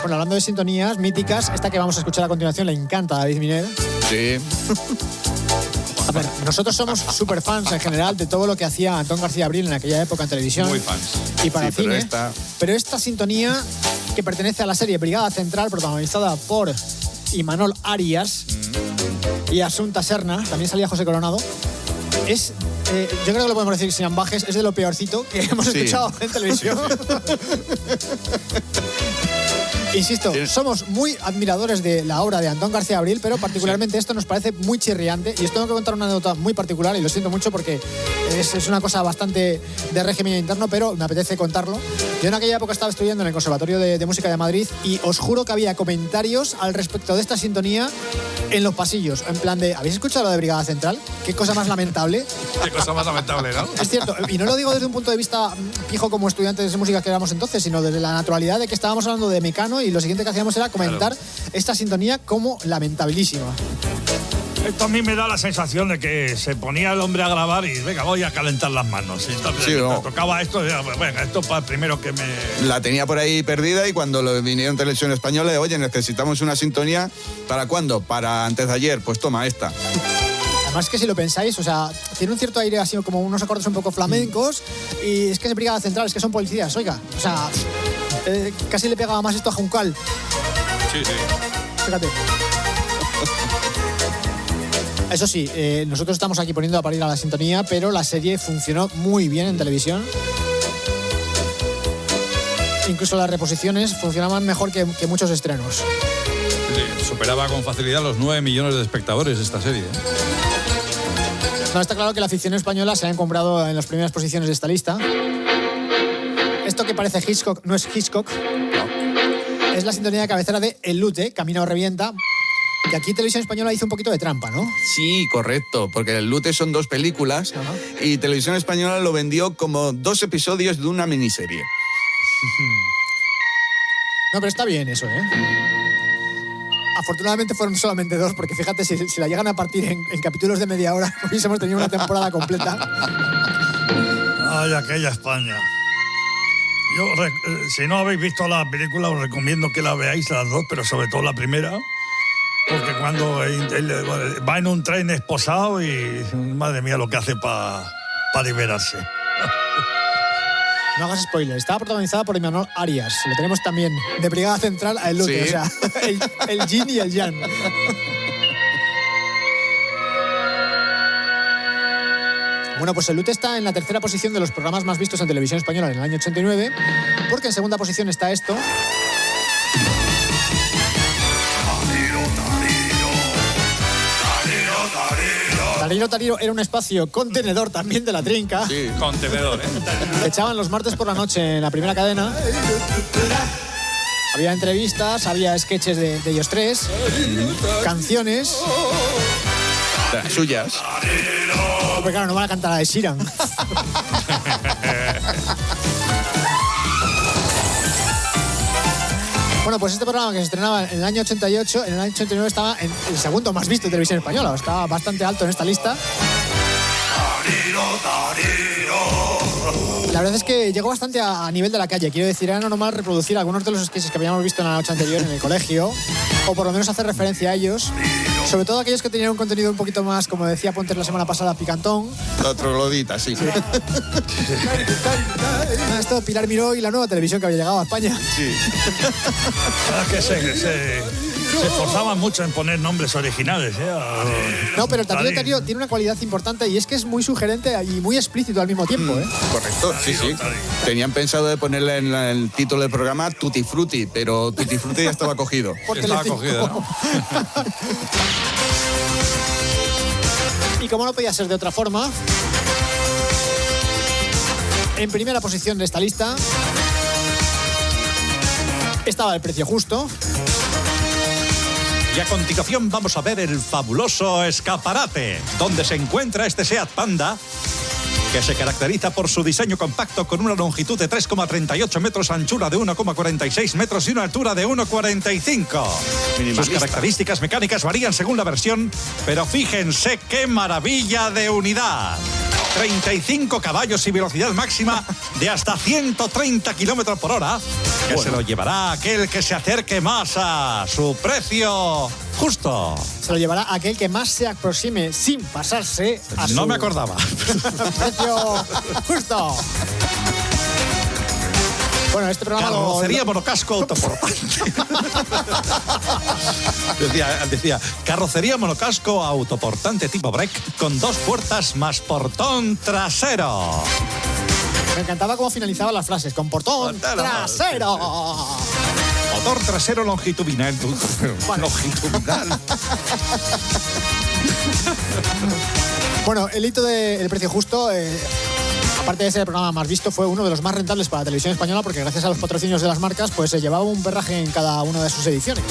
Bueno, hablando de sintonías míticas, esta que vamos a escuchar a continuación le encanta a David Miner. Sí. A ver, nosotros somos súper fans en general de todo lo que hacía Antón García Abril en aquella época en televisión. Muy fans. Y para el cine. Pero esta sintonía, que pertenece a la serie Brigada Central, protagonizada por Imanol Arias y Asunta Serna, también salía José Coronado, es, yo creo que lo podemos decir sin ambajes, es de lo peorcito que hemos escuchado en televisión. Insisto, somos muy admiradores de la obra de Antón García Abril, pero particularmente esto nos parece muy chirriante y os tengo que contar una anécdota muy particular y lo siento mucho porque es una cosa bastante de régimen interno, pero me apetece contarlo. Yo en aquella época estaba estudiando en el Conservatorio de Música de Madrid y os juro que había comentarios al respecto de esta sintonía en los pasillos, en plan de, ¿habéis escuchado lo de Brigada Central? Qué cosa más lamentable. Qué cosa más lamentable, ¿no? Es cierto, y no lo digo desde un punto de vista pijo como estudiantes de música que éramos entonces, sino desde la naturalidad de que estábamos hablando de Mecano y lo siguiente que hacíamos era comentar esta sintonía como lamentabilísima. Esto a mí me da la sensación de que se ponía el hombre a grabar y venga, voy a calentar las manos. Y entonces, tocaba esto y venga, esto para el primero que me... La tenía por ahí perdida y cuando lo vinieron Televisión Española, oye, necesitamos una sintonía. ¿Para cuándo? Para antes de ayer. Pues toma esta. Además que si lo pensáis, o sea, tiene un cierto aire así como unos acordes un poco flamencos y es que es Brigada Central, es que son policías, oiga. O sea, casi le pegaba más esto a Juncal. Sí. Fíjate. Eso sí, nosotros estamos aquí poniendo a parir a la sintonía, pero la serie funcionó muy bien en televisión. Incluso las reposiciones funcionaban mejor que muchos estrenos. Sí, superaba con facilidad los 9 millones de espectadores esta serie. No, está claro que la afición española se ha encumbrado en las primeras posiciones de esta lista. Esto que parece Hitchcock no es Hitchcock. No. Es la sintonía de cabecera de El Lute, Camino Revienta. Y aquí Televisión Española hizo un poquito de trampa, ¿no? Sí, correcto, porque El Lute son 2 películas y Televisión Española lo vendió como 2 episodios de una miniserie. No, pero está bien eso, ¿eh? Afortunadamente fueron solamente 2, porque fíjate, si la llegan a partir en capítulos de media hora, hubiésemos tenido una temporada completa. Ay, aquella España. Yo, si no habéis visto la película, os recomiendo que la veáis las 2, pero sobre todo la primera. Porque cuando va en un tren esposado y madre mía lo que hace para liberarse. No hagas spoiler. Estaba protagonizada por Imanol Arias. Lo tenemos también de Brigada Central a El Lute. ¿Sí? O sea, el yin y el yang. Bueno, pues El Lute está en la tercera posición de los programas más vistos en televisión española en el año 89, porque en segunda posición está esto. Tariro Tariro era un espacio contenedor también de la Trinca. Sí, contenedor, ¿eh? Que echaban los martes por la noche en la primera cadena. Había entrevistas, había sketches de ellos tres, canciones. Las suyas. Porque claro, no van a cantar la de Sheeran. Bueno, pues este programa que se estrenaba en el año 88, en el año 89 estaba en el segundo más visto de televisión española. Estaba bastante alto en esta lista. La verdad es que llegó bastante a nivel de la calle. Quiero decir, era normal reproducir algunos de los sketches que habíamos visto en la noche anterior en el colegio, o por lo menos hacer referencia a ellos. Sobre todo aquellos que tenían un contenido un poquito más, como decía Pontes la semana pasada, picantón. La troglodita, sí. Esto, Pilar Miró y la nueva televisión que había llegado a España. Sí. Que se esforzaban mucho en poner nombres originales. No, pero el Tarío tiene una cualidad importante y es que es muy sugerente y muy explícito al mismo tiempo. Correcto, sí. Tenían pensado de ponerle en el título del programa Tutti Frutti, pero Tutti Frutti ya estaba cogido. Estaba cogido, ¿no? Y como no podía ser de otra forma, en primera posición de esta lista estaba El precio justo. Y a continuación vamos a ver el fabuloso escaparate, donde se encuentra este Seat Panda, que se caracteriza por su diseño compacto con una longitud de 3,38 metros, anchura de 1,46 metros y una altura de 1,45. Sus características mecánicas varían según la versión, pero fíjense qué maravilla de unidad. 35 caballos y velocidad máxima de hasta 130 kilómetros por hora, que se lo llevará aquel que se acerque más a su precio justo. Se lo llevará aquel que más se aproxime sin pasarse a su... No me acordaba. precio justo. Bueno, este programa Carrocería monocasco autoportante. decía, carrocería monocasco autoportante tipo break con 2 puertas más portón trasero. Me encantaba cómo finalizaba las frases, con portón trasero. Motor trasero longitudinal. Longitudinal. Bueno, el hito del precio justo... aparte de ser el programa más visto, fue uno de los más rentables para la televisión española porque gracias a los patrocinios de las marcas pues se llevaba un perraje en cada una de sus ediciones.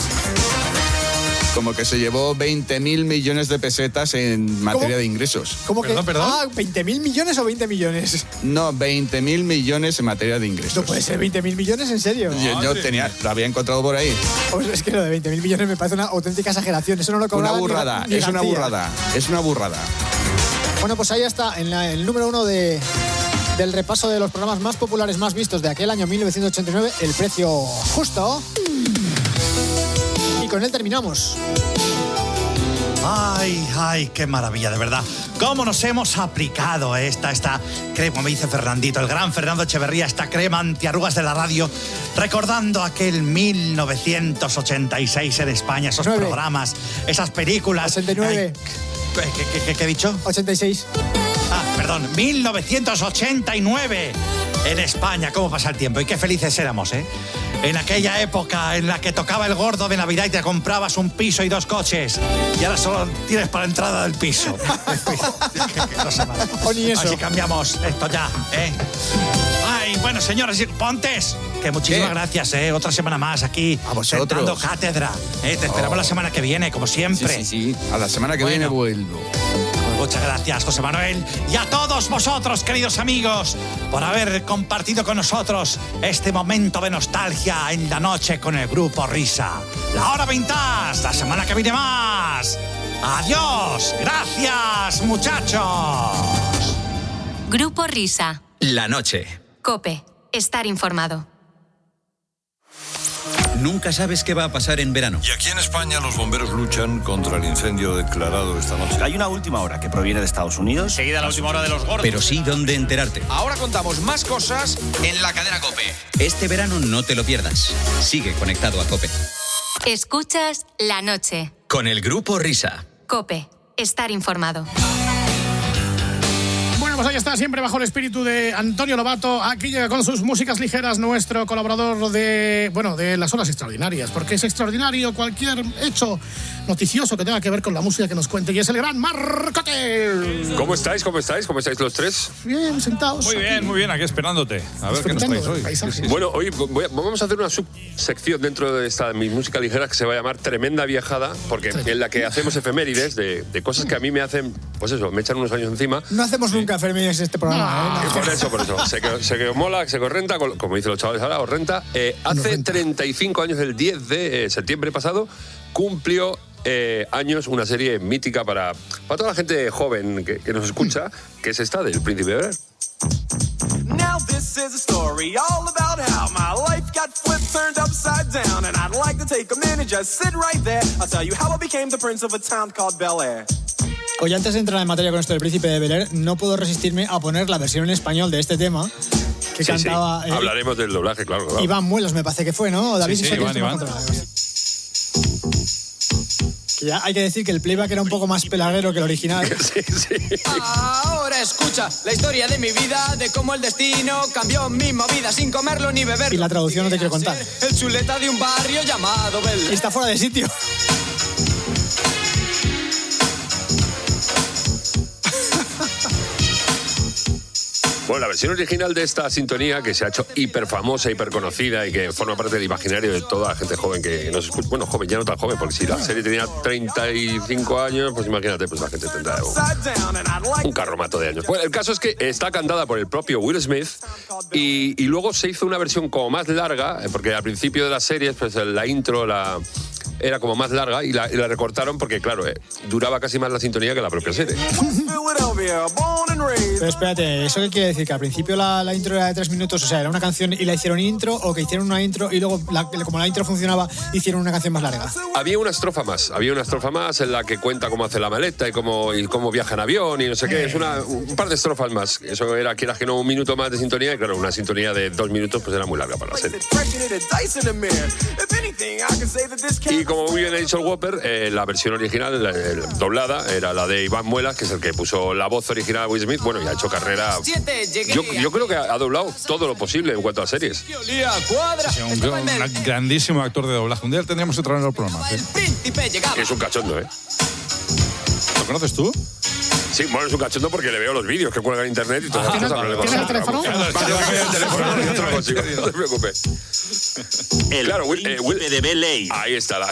Como que se llevó 20.000 millones de pesetas en materia de ingresos. ¿Cómo que? ¿Perdón? Ah, ¿20.000 millones o 20 millones? No, 20.000 millones en materia de ingresos. No puede ser 20.000 millones, ¿en serio? Yo lo había encontrado por ahí. Pues es que lo de 20.000 millones me parece una auténtica exageración. Eso no lo cobraba Una burrada, ni es una García. burrada, es una burrada. Bueno, pues ahí está, en el número 1 del repaso de los programas más populares, más vistos de aquel año 1989, El precio justo. Y con él terminamos. Ay, qué maravilla, de verdad. ¿Cómo nos hemos aplicado esta crema, me dice Fernandito, el gran Fernando Echeverría, esta crema antiarrugas de la radio, recordando aquel 1986 en España, esos programas, esas películas. 89. ¿Qué he dicho? 86. Ah, perdón, 1989 en España. ¿Cómo pasa el tiempo? Y qué felices éramos, ¿eh? En aquella época en la que tocaba el gordo de Navidad y te comprabas un piso y 2 coches. Y ahora solo tienes para la entrada del piso. qué cosa mala. O ni eso. Así cambiamos esto ya, ¿eh? Ay, bueno, señores, Pontes, que muchísimas gracias, ¿eh? Otra semana más aquí. A vosotros. Sentando cátedra. Te esperamos la semana que viene, como siempre. Sí. A la semana que viene vuelvo. Muchas gracias, José Manuel. Y a todos vosotros, queridos amigos, por haber compartido con nosotros este momento de nostalgia en la noche con el Grupo Risa. La hora vintage, la semana que viene más. Adiós. Gracias, muchachos. Grupo Risa. La noche. COPE. Estar informado. Nunca sabes qué va a pasar en verano. Y aquí en España los bomberos luchan contra el incendio declarado esta noche. Hay una última hora que proviene de Estados Unidos. Seguida la última hora de los gordos. Pero sí dónde enterarte. Ahora contamos más cosas en la cadena COPE. Este verano no te lo pierdas. Sigue conectado a COPE. Escuchas La Noche. Con el Grupo Risa. COPE. Estar informado. Pues ahí está, siempre bajo el espíritu de Antonio Lobato. Aquí llega con sus músicas ligeras nuestro colaborador de las horas extraordinarias, porque es extraordinario cualquier hecho noticioso que tenga que ver con la música que nos cuente, y es el gran Marcote. ¿Cómo estáis? ¿Cómo estáis los tres? Bien, sentados. Muy bien, aquí esperándote. A ver qué nos traes hoy. Bueno, hoy vamos a hacer una subsección dentro de esta mi música ligera que se va a llamar Tremenda Viajada, porque en la que hacemos efemérides de cosas que a mí me hacen, pues eso, me echan unos años encima. No hacemos nunca efemérides en este programa. No. Por eso. Se que mola, se que os renta, como dicen los chavales ahora, os renta. Hace 35 años, el 10 de septiembre pasado, cumplió años una serie mítica para toda la gente joven que nos escucha, que es esta del Príncipe de Bel-Air. Now this is a story all about how my life got flipped turned upside down, and I'd like to take a minute, just sit right there. I'll tell you how I became the prince of a town called Bel Air. Oye, antes de entrar en materia con esto del Príncipe de Bel-Air, no puedo resistirme a poner la versión en español de este tema que cantaba... Sí. Hablaremos del doblaje, claro. Iván Muelas, me parece que fue, ¿no? David, sí, Iván. Que ya hay que decir que el playback era un poco más pelaguero que el original. Sí. Ahora escucha la historia de mi vida, de cómo el destino cambió mi movida sin comerlo ni beberlo. Y la traducción no te quiero contar. El chuleta de un barrio llamado Bel Air. Y está fuera de sitio. Bueno, la versión original de esta sintonía, que se ha hecho hiper famosa, hiper conocida y que forma parte del imaginario de toda la gente joven que nos escucha. Bueno, joven, ya no tan joven, porque si la serie tenía 35 años, pues imagínate, pues la gente tendrá un carromato de años. Bueno, el caso es que está cantada por el propio Will Smith y luego se hizo una versión como más larga, porque al principio de las series, pues la intro, era como más larga y la recortaron porque, claro, duraba casi más la sintonía que la propia serie. Pero espérate, ¿eso qué quiere decir? ¿Que al principio la intro era de 3 minutos, o sea, era una canción y la hicieron intro, o que hicieron una intro y luego, como la intro funcionaba, hicieron una canción más larga? Había una estrofa más en la que cuenta cómo hace la maleta y cómo viaja en avión y no sé qué. Es un par de estrofas más. Eso era, quieras que no, 1 minuto más de sintonía, y claro, una sintonía de 2 minutos pues era muy larga para la serie. Y como muy bien ha dicho el Whopper, la versión original, doblada, era la de Iván Muelas, que es el que puso la voz original a Will Smith. Bueno, y ha hecho carrera. Yo creo que ha doblado todo lo posible en cuanto a series. Sí, un grandísimo actor de doblaje. Un día tendríamos que traerlo al programa. Es un cachondo, ¿eh? ¿Lo conoces tú? Sí, bueno, es un cachondo porque le veo los vídeos que cuelgan en internet y todas las cosas. ¿Tienes el teléfono? No te preocupes. Claro, Príncipe de Bel-Air. Ahí está La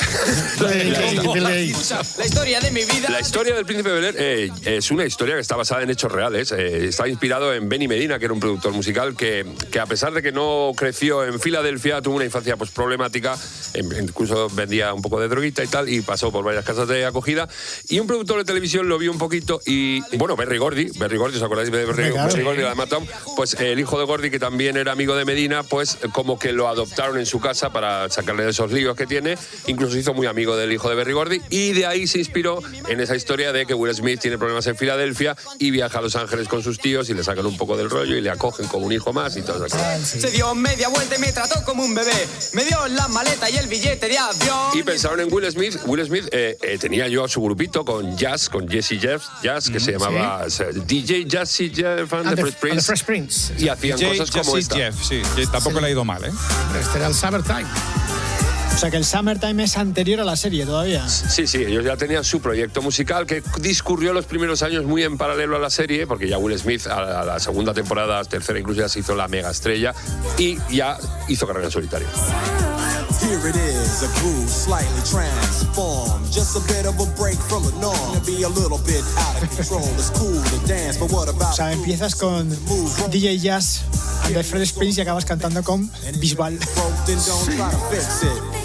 historia de mi vida. La historia del Príncipe de Bel-Air es una historia que está basada en hechos reales. Está inspirado en Benny Medina, que era un productor musical que a pesar de que no creció en Filadelfia, tuvo una infancia pues problemática, incluso vendía un poco de droguita y tal, y pasó por varias casas de acogida. Y un productor de televisión lo vio un poquito y, bueno, Berry Gordy, ¿os acordáis de Berry Gordy, la de Matt Town? Pues el hijo de Gordy, que también era amigo de Medina, pues como que lo adoptaron en su casa para sacarle de esos líos que tiene. Incluso se hizo muy amigo del hijo de Berry Gordy y de ahí se inspiró en esa historia de que Will Smith tiene problemas en Filadelfia y viaja a Los Ángeles con sus tíos y le sacan un poco del rollo y le acogen como un hijo más y todo eso. Se dio media vuelta y me trató como un bebé. Me dio la maleta y el billete de avión. Y pensaron en Will Smith. Will Smith tenía yo a su grupito con Jazz, con Jesse Jazz, que se llamaba DJ Jazzy Jeff and the Fresh Prince. Y hacían DJ cosas como esta. Jeff, sí, tampoco le ha ido mal, ¿eh? Este era el Summertime. O sea que el Summertime es anterior a la serie todavía. Sí, ellos ya tenían su proyecto musical que discurrió los primeros años muy en paralelo a la serie, porque ya Will Smith a la segunda temporada, tercera incluso, ya se hizo la mega estrella y ya hizo carrera en solitario. Here it is, a groove slightly transformed. Just a bit of a break from the norm. To be a little bit out of control. It's cool to dance, but what about... O sea, empiezas con DJ Jazz and the Fresh Prince y acabas cantando con Bisbal.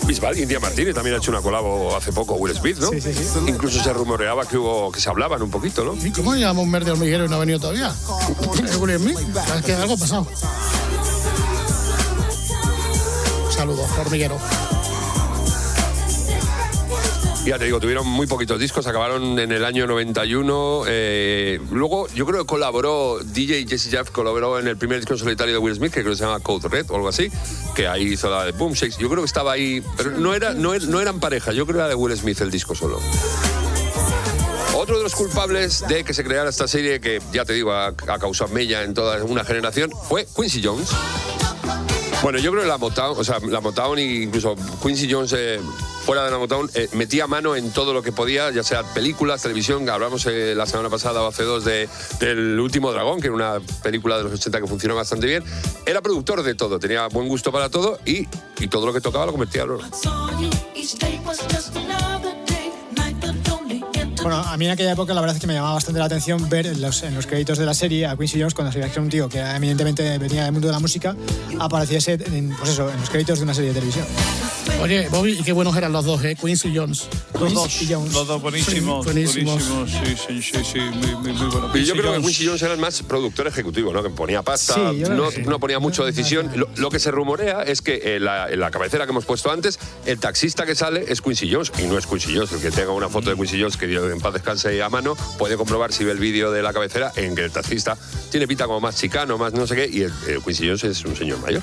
Bisbal y India Martínez también ha hecho una colabo hace poco, Will Smith, ¿no? Sí. Incluso se rumoreaba que se hablaban un poquito, ¿no? ¿Y cómo llama un verde hormiguero y no ha venido todavía? Will Smith, es que algo ha pasado. Saludos, hormiguero. Ya te digo, tuvieron muy poquitos discos, acabaron en el año 91. Luego, yo creo que colaboró, DJ Jesse Jeff colaboró en el primer disco solitario de Will Smith, que creo que se llama Code Red o algo así, que ahí hizo la de Boom Shakes. Yo creo que estaba ahí, pero no eran pareja, yo creo que era de Will Smith el disco solo. Otro de los culpables de que se creara esta serie, que ya te digo, ha causado mella en toda una generación, fue Quincy Jones. Bueno, yo creo que la Motown e incluso Quincy Jones, fuera de la Motown, metía mano en todo lo que podía, ya sea películas, televisión. Hablamos la semana pasada o hace 2 del Último Dragón, que era una película de los 80 que funcionó bastante bien. Era productor de todo, tenía buen gusto para todo y todo lo que tocaba lo convertía en oro. Bueno, a mí en aquella época la verdad es que me llamaba bastante la atención ver en los créditos de la serie a Quincy Jones, cuando se veía que era un tío que evidentemente venía del mundo de la música, apareciese en los créditos de una serie de televisión. Oye, Bobby, y qué buenos eran los dos, Quincy Jones. Los dos buenísimos. Sí, buenísimos. Sí, muy bueno. Y yo creo que Quincy Jones era el más productor ejecutivo, ¿no? Que ponía pasta, no ponía mucho decisión. Lo que se rumorea es que en la cabecera que hemos puesto antes, el taxista que sale es Quincy Jones, y no es Quincy Jones. El que tenga una foto de Quincy Jones, que Dios en paz descanse a mano, puede comprobar si ve el vídeo de la cabecera en que el taxista tiene pinta como más chicano, más no sé qué, y el Quincy Jones es un señor mayor.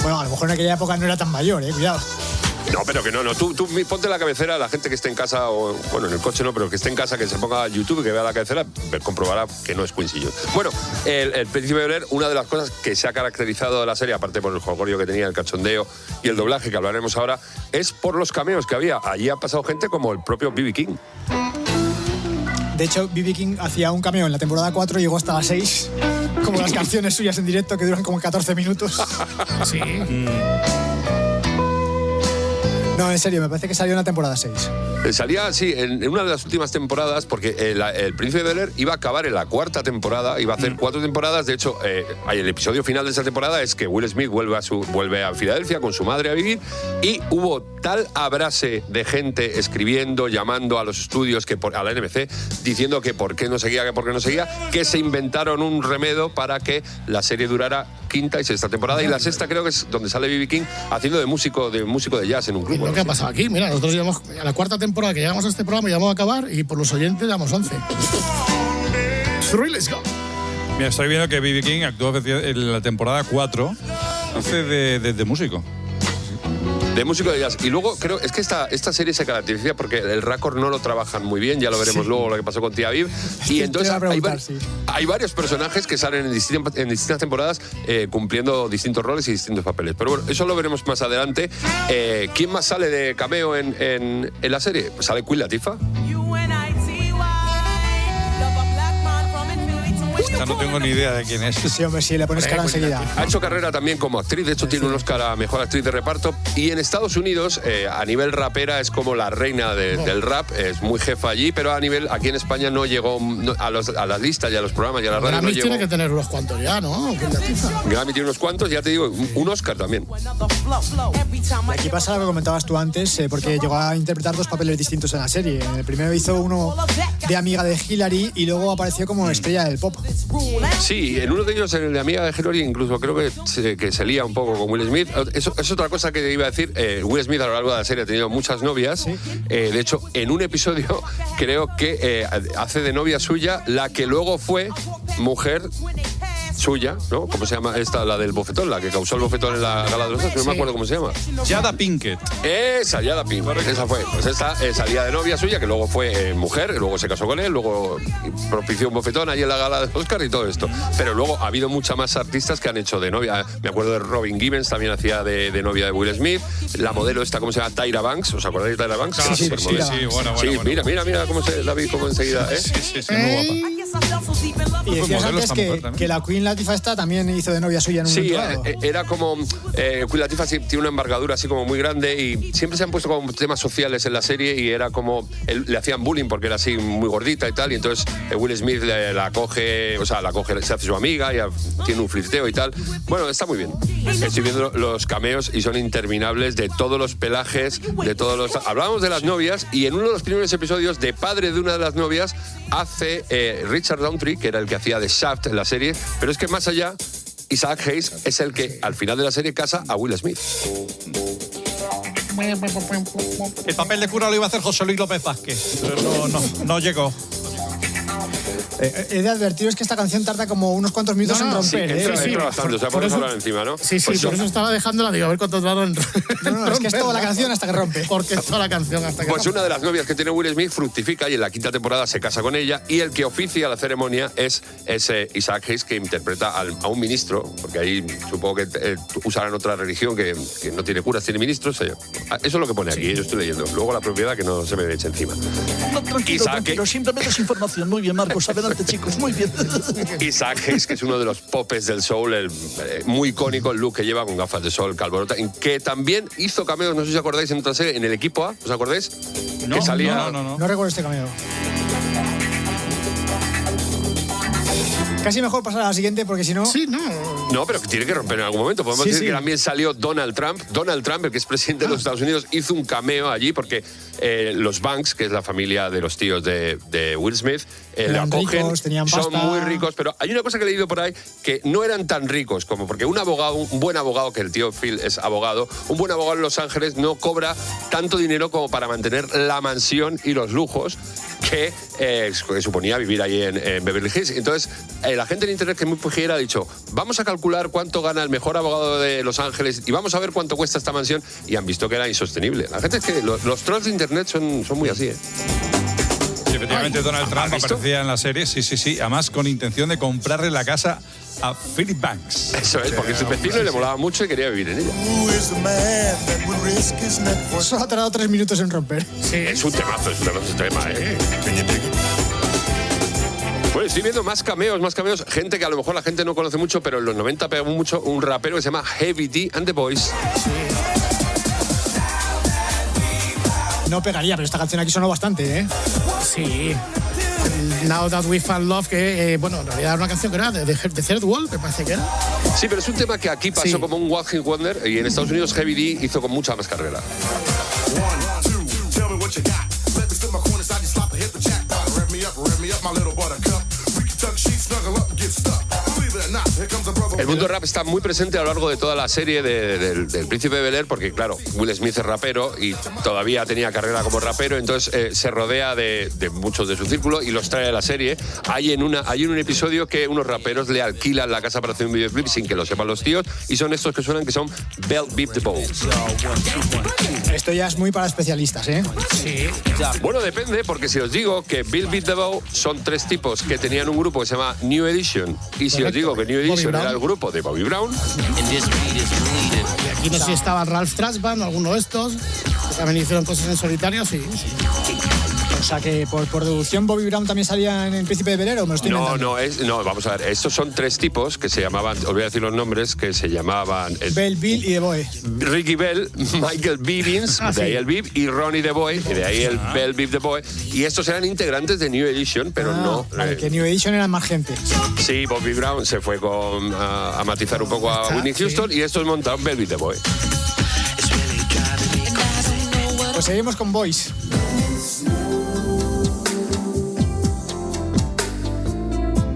Bueno, a lo mejor en aquella época no era tan mayor, cuidado. No, pero que no. Tú ponte la cabecera, la gente que esté en casa, o bueno, en el coche no, pero que esté en casa, que se ponga a YouTube, que vea la cabecera, comprobará que no es Quincy Jones. Bueno, el Príncipe de Bel-Air, una de las cosas que se ha caracterizado de la serie, aparte por el jolgorio que tenía, el cachondeo y el doblaje, que hablaremos ahora, es por los cameos que había. Allí ha pasado gente como el propio B.B. King. De hecho, B.B. King hacía un cameo en la temporada 4 y llegó hasta la 6, como las canciones suyas en directo que duran como 14 minutos. Sí. No, en serio, me parece que salió en la temporada 6. Salía así en una de las últimas temporadas, porque el Príncipe de Bel-Air iba a acabar en la 4ª temporada, iba a hacer 4 temporadas. De hecho, el episodio final de esa temporada es que Will Smith vuelve a Filadelfia con su madre a vivir, y hubo tal abrase de gente escribiendo, llamando a los estudios, a la NBC, diciendo que por qué no seguía, que se inventaron un remedio para que la serie durara 5ª y 6ª temporada, y la 6ª creo que es donde sale B.B. King haciendo de músico de jazz en un club. Lo que ha pasado aquí, mira, nosotros llevamos a la 4ª temporada que llegamos a este programa y ya vamos a acabar, y por los oyentes llevamos 11. Let's go. Mira, estoy viendo que B.B. King actuó en la temporada 4, hace de músico. De músico de jazz. Y luego creo, es que esta serie se caracteriza porque el récord no lo trabajan muy bien, ya lo veremos luego lo que pasó con Tia Viv. Y entonces hay varios personajes que salen en distintas temporadas cumpliendo distintos roles y distintos papeles. Pero bueno, eso lo veremos más adelante. ¿Quién más sale de cameo en la serie? Pues sale Queen Latifah. Esta no tengo ni idea de quién es. Sí, hombre, sí, le pones cara enseguida. Ha hecho carrera también como actriz, de hecho tiene un Oscar a Mejor Actriz de Reparto. Y en Estados Unidos, a nivel rapera, es como la reina del rap, es muy jefa allí, pero aquí en España no llegó a las listas y a los programas y a la radio. Grammy no tiene que tener unos cuantos ya, ¿no? Grammy tiene unos cuantos, ya te digo, un Oscar también. Y aquí pasa lo que comentabas tú antes, porque llegó a interpretar 2 papeles distintos en la serie. En el primero hizo uno de amiga de Hillary y luego apareció como estrella del pop. Sí, en uno de ellos, en el de amiga de Hillary, incluso creo que se lía un poco con Will Smith. Eso es otra cosa que iba a decir. Will Smith a lo largo de la serie ha tenido muchas novias. ¿Sí? De hecho, en un episodio creo que hace de novia suya la que luego fue mujer suya, ¿no? ¿Cómo se llama esta? La del bofetón, la que causó el bofetón en la gala de los Oscars, no me acuerdo cómo se llama. Jada Pinkett. Esa, Jada Pinkett, esa fue. Pues esta salía de novia suya, que luego fue mujer, luego se casó con él, luego propició un bofetón ahí en la gala de los Oscars y todo esto. Pero luego ha habido muchas más artistas que han hecho de novia. Me acuerdo de Robin Givens, también hacía de novia de Will Smith. La modelo esta, ¿cómo se llama? Tyra Banks, ¿os acordáis de Tyra Banks? Sí, bueno. Mira cómo la vi como enseguida, ¿eh? Sí, muy guapa. Y decías antes que la Queen Latifah esta también hizo de novia suya en un momento dado. Era como Queen Latifah tiene una envergadura así como muy grande, y siempre se han puesto como temas sociales en la serie, y era como le hacían bullying porque era así muy gordita y tal, y entonces Will Smith la coge, se hace su amiga y tiene un flirteo y tal. Bueno, está muy bien. Estoy viendo los cameos y son interminables, de todos los pelajes, de todos los... Hablábamos de las novias, y en uno de los primeros episodios, de padre de una de las novias hace Richard Roundtree, que era el que hacía de Shaft en la serie, pero es que más allá, Isaac Hayes es el que al final de la serie casa a Will Smith. El papel de cura lo iba a hacer José Luis López Vázquez, pero no llegó. He de advertiros que esta canción tarda como unos cuantos minutos en romper. Entra bastante, o sea, por eso hablar encima, ¿no? Sí, por eso estaba dejándola, digo, a ver cuánto tarda en No, es que es toda la canción hasta que rompe. Porque es toda la canción hasta que rompe. Una de las novias que tiene Will Smith fructifica y en la 5ª temporada se casa con ella, y el que oficia la ceremonia es Isaac Hayes, que interpreta a un ministro, porque ahí supongo que usarán otra religión que no tiene curas, tiene ministros. Eso es lo que pone aquí, yo estoy leyendo. Luego la propiedad que no se me eche encima. No, tranquilo, simplemente es información. Muy bien, Marcos, adelante, chicos, muy bien. Isaac Hayes, que es uno de los popes del soul, muy icónico el look que lleva con gafas de sol, calvorota, que también hizo cameos, no sé si os acordáis, en otra serie, en el Equipo A, ¿os acordáis? No, que salía... No recuerdo este cameo. Casi mejor pasar a la siguiente porque si no... Sí, no. No, pero que tiene que romper en algún momento. Podemos decir que también salió Donald Trump. Donald Trump, el que es presidente de los Estados Unidos, hizo un cameo allí porque los Banks, que es la familia de los tíos de Will Smith, lo acogen, ricos, tenían son pasta. muy ricos, pero hay una cosa que he leído por ahí que no eran tan ricos como porque un buen abogado, que el tío Phil es abogado, un buen abogado en Los Ángeles no cobra tanto dinero como para mantener la mansión y los lujos que suponía vivir ahí en Beverly Hills. Entonces, la gente en internet que es muy pujera ha dicho, vamos a calcular cuánto gana el mejor abogado de Los Ángeles y vamos a ver cuánto cuesta esta mansión, y han visto que era insostenible. La gente es que los trolls de internet son muy así, Sí, efectivamente, Donald Trump aparecía en la serie, sí, además con intención de comprarle la casa a Philip Banks. Eso es, porque su vecino le molaba mucho y quería vivir en ella. Solo ha tardado 3 minutos en romper. Sí. Es un temazo ese tema, Bueno, estoy viendo más cameos, gente que a lo mejor la gente no conoce mucho, pero en los 90 pegó mucho un rapero que se llama Heavy D and the Boys. No pegaría, pero esta canción aquí sonó bastante, Sí. Now That We Found Love, que, en realidad era una canción que era de Third Wall, me parece que era. Sí, pero es un tema que aquí pasó como un One Hit Wonder y en Estados Unidos Heavy D hizo con mucha más carrera. El mundo rap está muy presente a lo largo de toda la serie del Príncipe de Bel-Air porque, claro, Will Smith es rapero y todavía tenía carrera como rapero, entonces se rodea de muchos de su círculo y los trae a la serie. Hay en un episodio que unos raperos le alquilan la casa para hacer un videoclip sin que lo sepan los tíos y son estos que suenan, que son Bell Biv DeVoe. Esto ya es muy para especialistas, Sí. Bueno, depende, porque si os digo que Bill Biv DeVoe son 3 tipos que tenían un grupo que se llama New Edition, y si os digo que New Edition era el grupo de Bobby Brown. Y aquí no sé si estaba Ralph Tresvant, alguno de estos, que también hicieron cosas en solitario, sí. O sea que por deducción Bobby Brown también salía en El Príncipe de Bel-Air, ¿o me lo estoy inventando? No, vamos a ver. Estos son 3 tipos que se llamaban, os voy a decir los nombres, que se llamaban... Bell, Bill y DeVoe. Ricky Bell, Michael Bivins, de ahí el Biv, y Ronnie DeVoe, de ahí el Bell Biv DeVoe. Y estos eran integrantes de New Edition, pero no... Vale, que New Edition eran más gente. Sí, Bobby Brown se fue a matizar un poco a Whitney Houston y estos montaron Bell Biv DeVoe. Pues seguimos con Boys.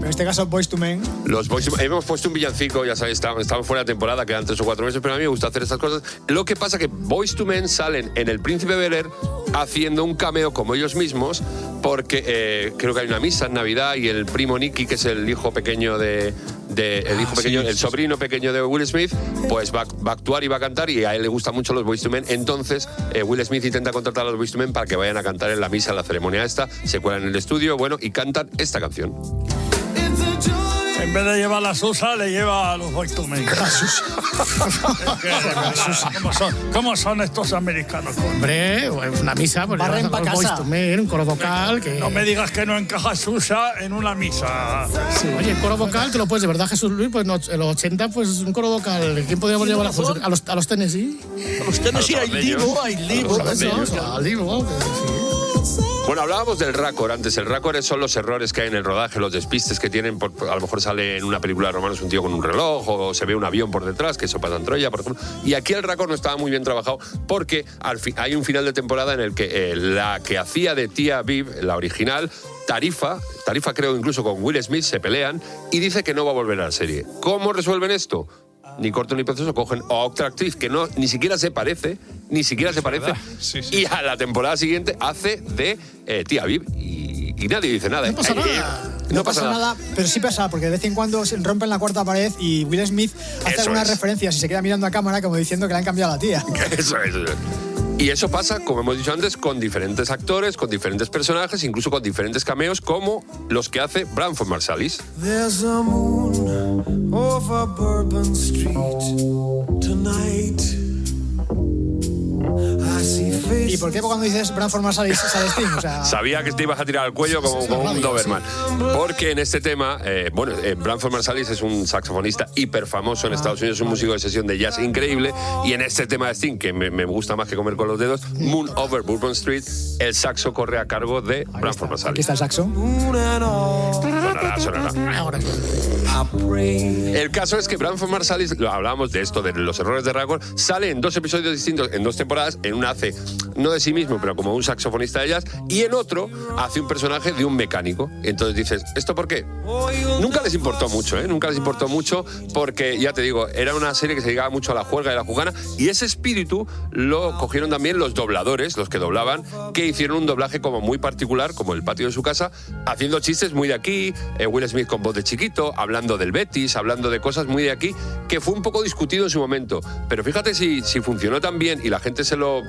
En este caso, Boyz II Men. Los Boyz II Men. Hemos puesto un villancico, ya sabéis, estamos fuera de temporada, quedan 3 o 4 meses, pero a mí me gusta hacer estas cosas. Lo que pasa que Boyz II Men salen en El Príncipe de Bel-Air haciendo un cameo como ellos mismos, porque creo que hay una misa en Navidad y el primo Nicky, que es el hijo pequeño el sobrino pequeño de Will Smith, pues va a actuar y va a cantar, y a él le gustan mucho los Boyz II Men. Entonces Will Smith intenta contratar a los Boyz II Men para que vayan a cantar en la misa, en la ceremonia esta, se cuelan en el estudio, y cantan esta canción. En vez de llevar la Susa, le lleva a los Boyz II Men. ¿Cómo son estos americanos? Hombre, es una misa, pues Barren pa' casa. Boyz II Men, un coro vocal que... No me digas que no encaja Susa en una misa. Sí. Oye, coro vocal te lo puedes, de verdad, Jesús Luis, pues no, en los 80, pues un coro vocal. ¿Quién podríamos llevar? Pues, a los Tennessee. A los Tennessee, al Divo. Al Divo, Bueno, hablábamos del raccord antes. El raccord son los errores que hay en el rodaje, los despistes que tienen. A lo mejor sale en una película de romanos un tío con un reloj, o se ve un avión por detrás, que eso pasa en Troya, por ejemplo. Y aquí el raccord no estaba muy bien trabajado porque hay un final de temporada en el que la que hacía de tía Viv, la original, Tarifa creo incluso con Will Smith, se pelean y dice que no va a volver a la serie. ¿Cómo resuelven esto? Ni corto ni proceso, cogen a otra actriz que ni siquiera se parece, Sí. y a la temporada siguiente hace de tía Viv y nadie dice nada. No pasa nada. No pasa nada, pero sí pasa, porque de vez en cuando se rompen la cuarta pared y Will Smith hace algunas referencias y se queda mirando a cámara como diciendo que le han cambiado a la tía. Eso es. Y eso pasa, como hemos dicho antes, con diferentes actores, con diferentes personajes, incluso con diferentes cameos, como los que hace Branford Marsalis. There's a moon over Bourbon Street tonight. I see faces. ¿Y por qué cuando dices Branford Marsalis sale Sting? O sea, sabía que te ibas a tirar al cuello como un Doberman. Porque en este tema, Branford Marsalis es un saxofonista hiper famoso en Estados Unidos, un músico de sesión de jazz increíble. Y en este tema de Sting, que me gusta más que comer con los dedos, Moon Over Bourbon Street, el saxo corre a cargo de Branford Marsalis. Aquí está el saxo. Sonará. Ahora sí. El caso es que Branford Marsalis, hablábamos de esto, de los errores de Ragor, sale en 2 episodios distintos, en 2 temporadas. En una hace, no de sí mismo, pero como un saxofonista de jazz, y en otro hace un personaje de un mecánico. Entonces dices, ¿esto por qué? Nunca les importó mucho, Nunca les importó mucho porque, ya te digo, era una serie que se dedicaba mucho a la juerga y a la jugana, y ese espíritu lo cogieron también los dobladores, los que doblaban, que hicieron un doblaje como muy particular, como el patio de su casa, haciendo chistes muy de aquí, Will Smith con voz de chiquito, hablando del Betis, hablando de cosas muy de aquí, que fue un poco discutido en su momento. Pero fíjate si funcionó tan bien y la gente se lo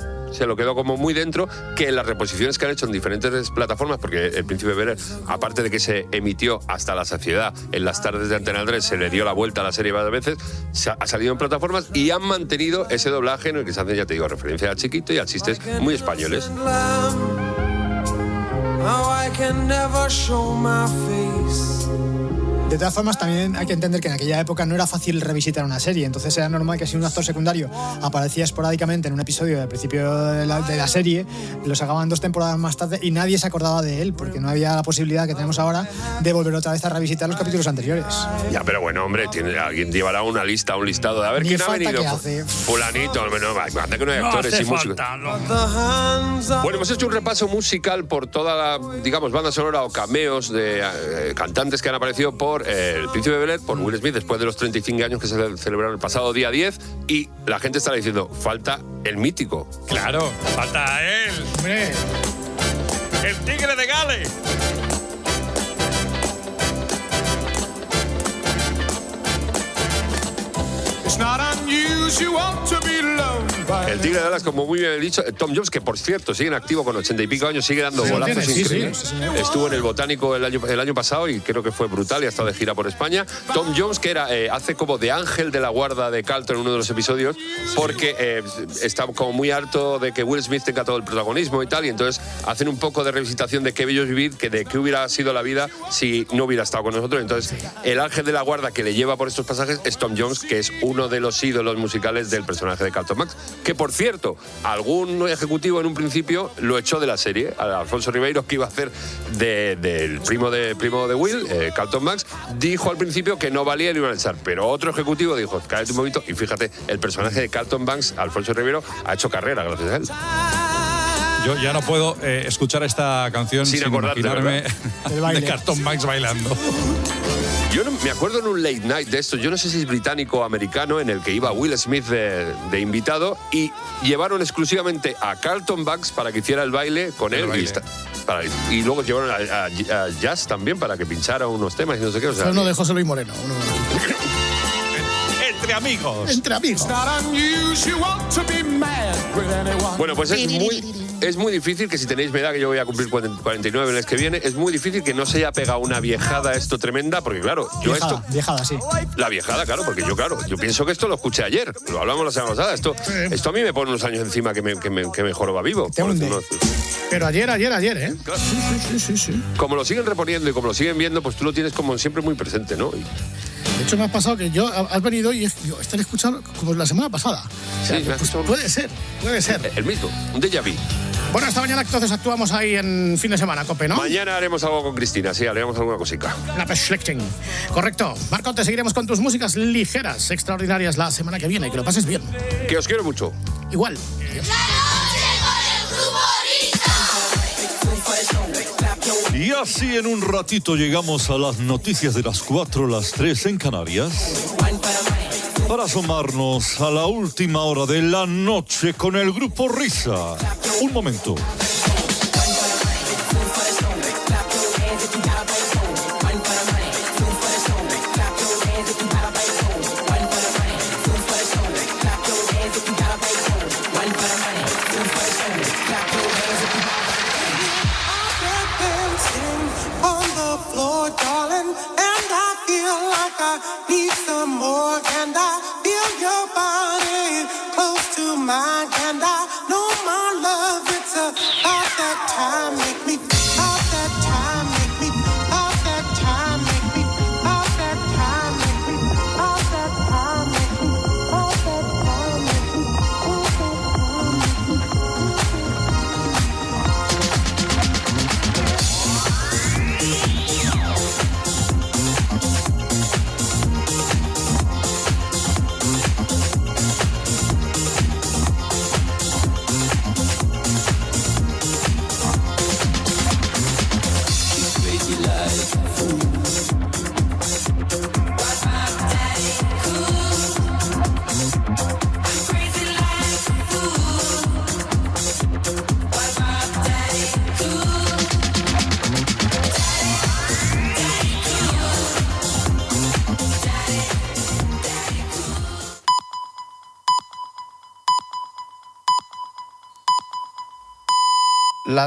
quedó como muy dentro, que las reposiciones que han hecho en diferentes plataformas, porque El Príncipe de Bel-Air, aparte de que se emitió hasta la saciedad en las tardes de Antena 3, se le dio la vuelta a la serie varias veces, ha salido en plataformas y han mantenido ese doblaje en el que se hace, ya te digo, referencia a chiquito y a chistes muy españoles. De todas formas, también hay que entender que en aquella época no era fácil revisitar una serie, entonces era normal que si un actor secundario aparecía esporádicamente en un episodio del principio de la serie, lo sacaban 2 temporadas más tarde y nadie se acordaba de él, porque no había la posibilidad que tenemos ahora de volver otra vez a revisitar los capítulos anteriores. Ya, pero bueno, hombre, alguien llevará una lista, un listado de a ver quién ha venido. Fulanito, anda que no hay actores y músicos. Bueno, hemos hecho un repaso musical por toda la, digamos, banda sonora o cameos de cantantes que han aparecido por El Príncipe de Bel-Air, por Will Smith, después de los 35 años que se celebraron el pasado día 10, y la gente estará diciendo, falta el mítico. Claro, falta él. Hombre. El tigre de Gales. El tigre de Dallas, como muy bien he dicho, Tom Jones, que por cierto sigue en activo con 80 y pico años, sigue dando golazos increíbles. Sí, estuvo en el Botánico el año pasado y creo que fue brutal y ha estado de gira por España. Tom Jones, que hace como de ángel de la guarda de Carlton en uno de los episodios, porque está como muy harto de que Will Smith tenga todo el protagonismo y tal, y entonces hacen un poco de revisitación de qué bello es vivir, de qué hubiera sido la vida si no hubiera estado con nosotros. Entonces, el ángel de la guarda que le lleva por estos pasajes es Tom Jones, que es uno de los ídolos musicales del personaje de Carlton Max, que por cierto, algún ejecutivo en un principio lo echó de la serie. Alfonso Ribeiro, que iba a hacer del primo de Will, Carlton Max, dijo al principio que no valía y lo iban a echar, pero otro ejecutivo dijo, cállate un momento, y fíjate, el personaje de Carlton Banks, Alfonso Ribeiro, ha hecho carrera gracias a él. Yo ya no puedo escuchar esta canción sin imaginarme de Carlton Banks bailando. Yo me acuerdo en un late night de esto, yo no sé si es británico o americano, en el que iba Will Smith de invitado y llevaron exclusivamente a Carlton Banks para que hiciera el baile con él. Y luego llevaron a Jazz también para que pinchara unos temas y no sé qué. O sea, uno de José Luis Moreno. Entre amigos. Entre amigos. Bueno, pues es muy difícil que si tenéis mi edad, que yo voy a cumplir 49 el mes que viene, es muy difícil que no se haya pegado una viejada esto tremenda, porque claro, Viejada, sí. La viejada, claro, porque yo pienso que esto lo escuché ayer, lo hablamos la semana pasada, esto a mí me pone unos años encima que me joroba vivo. Pero ayer, ¿eh? Claro. Sí. Como lo siguen reponiendo y como lo siguen viendo, pues tú lo tienes como siempre muy presente, ¿no? De hecho, me ha pasado que has venido y están escuchando como la semana pasada. O sea, sí, pues puede ser. El mismo, un déjà vu. Bueno, esta mañana entonces actuamos ahí en fin de semana, Cope, ¿no? Mañana haremos algo con Cristina, sí, haremos alguna cosica. La Beschlechting. Correcto. Marco, te seguiremos con tus músicas ligeras, extraordinarias la semana que viene. Que lo pases bien. Que os quiero mucho. Igual. Y así en un ratito llegamos a las noticias de las 4, las 3 en Canarias, para asomarnos a la última hora de la noche con el grupo Risa. Un momento. Need some more, and I feel your body close to mine.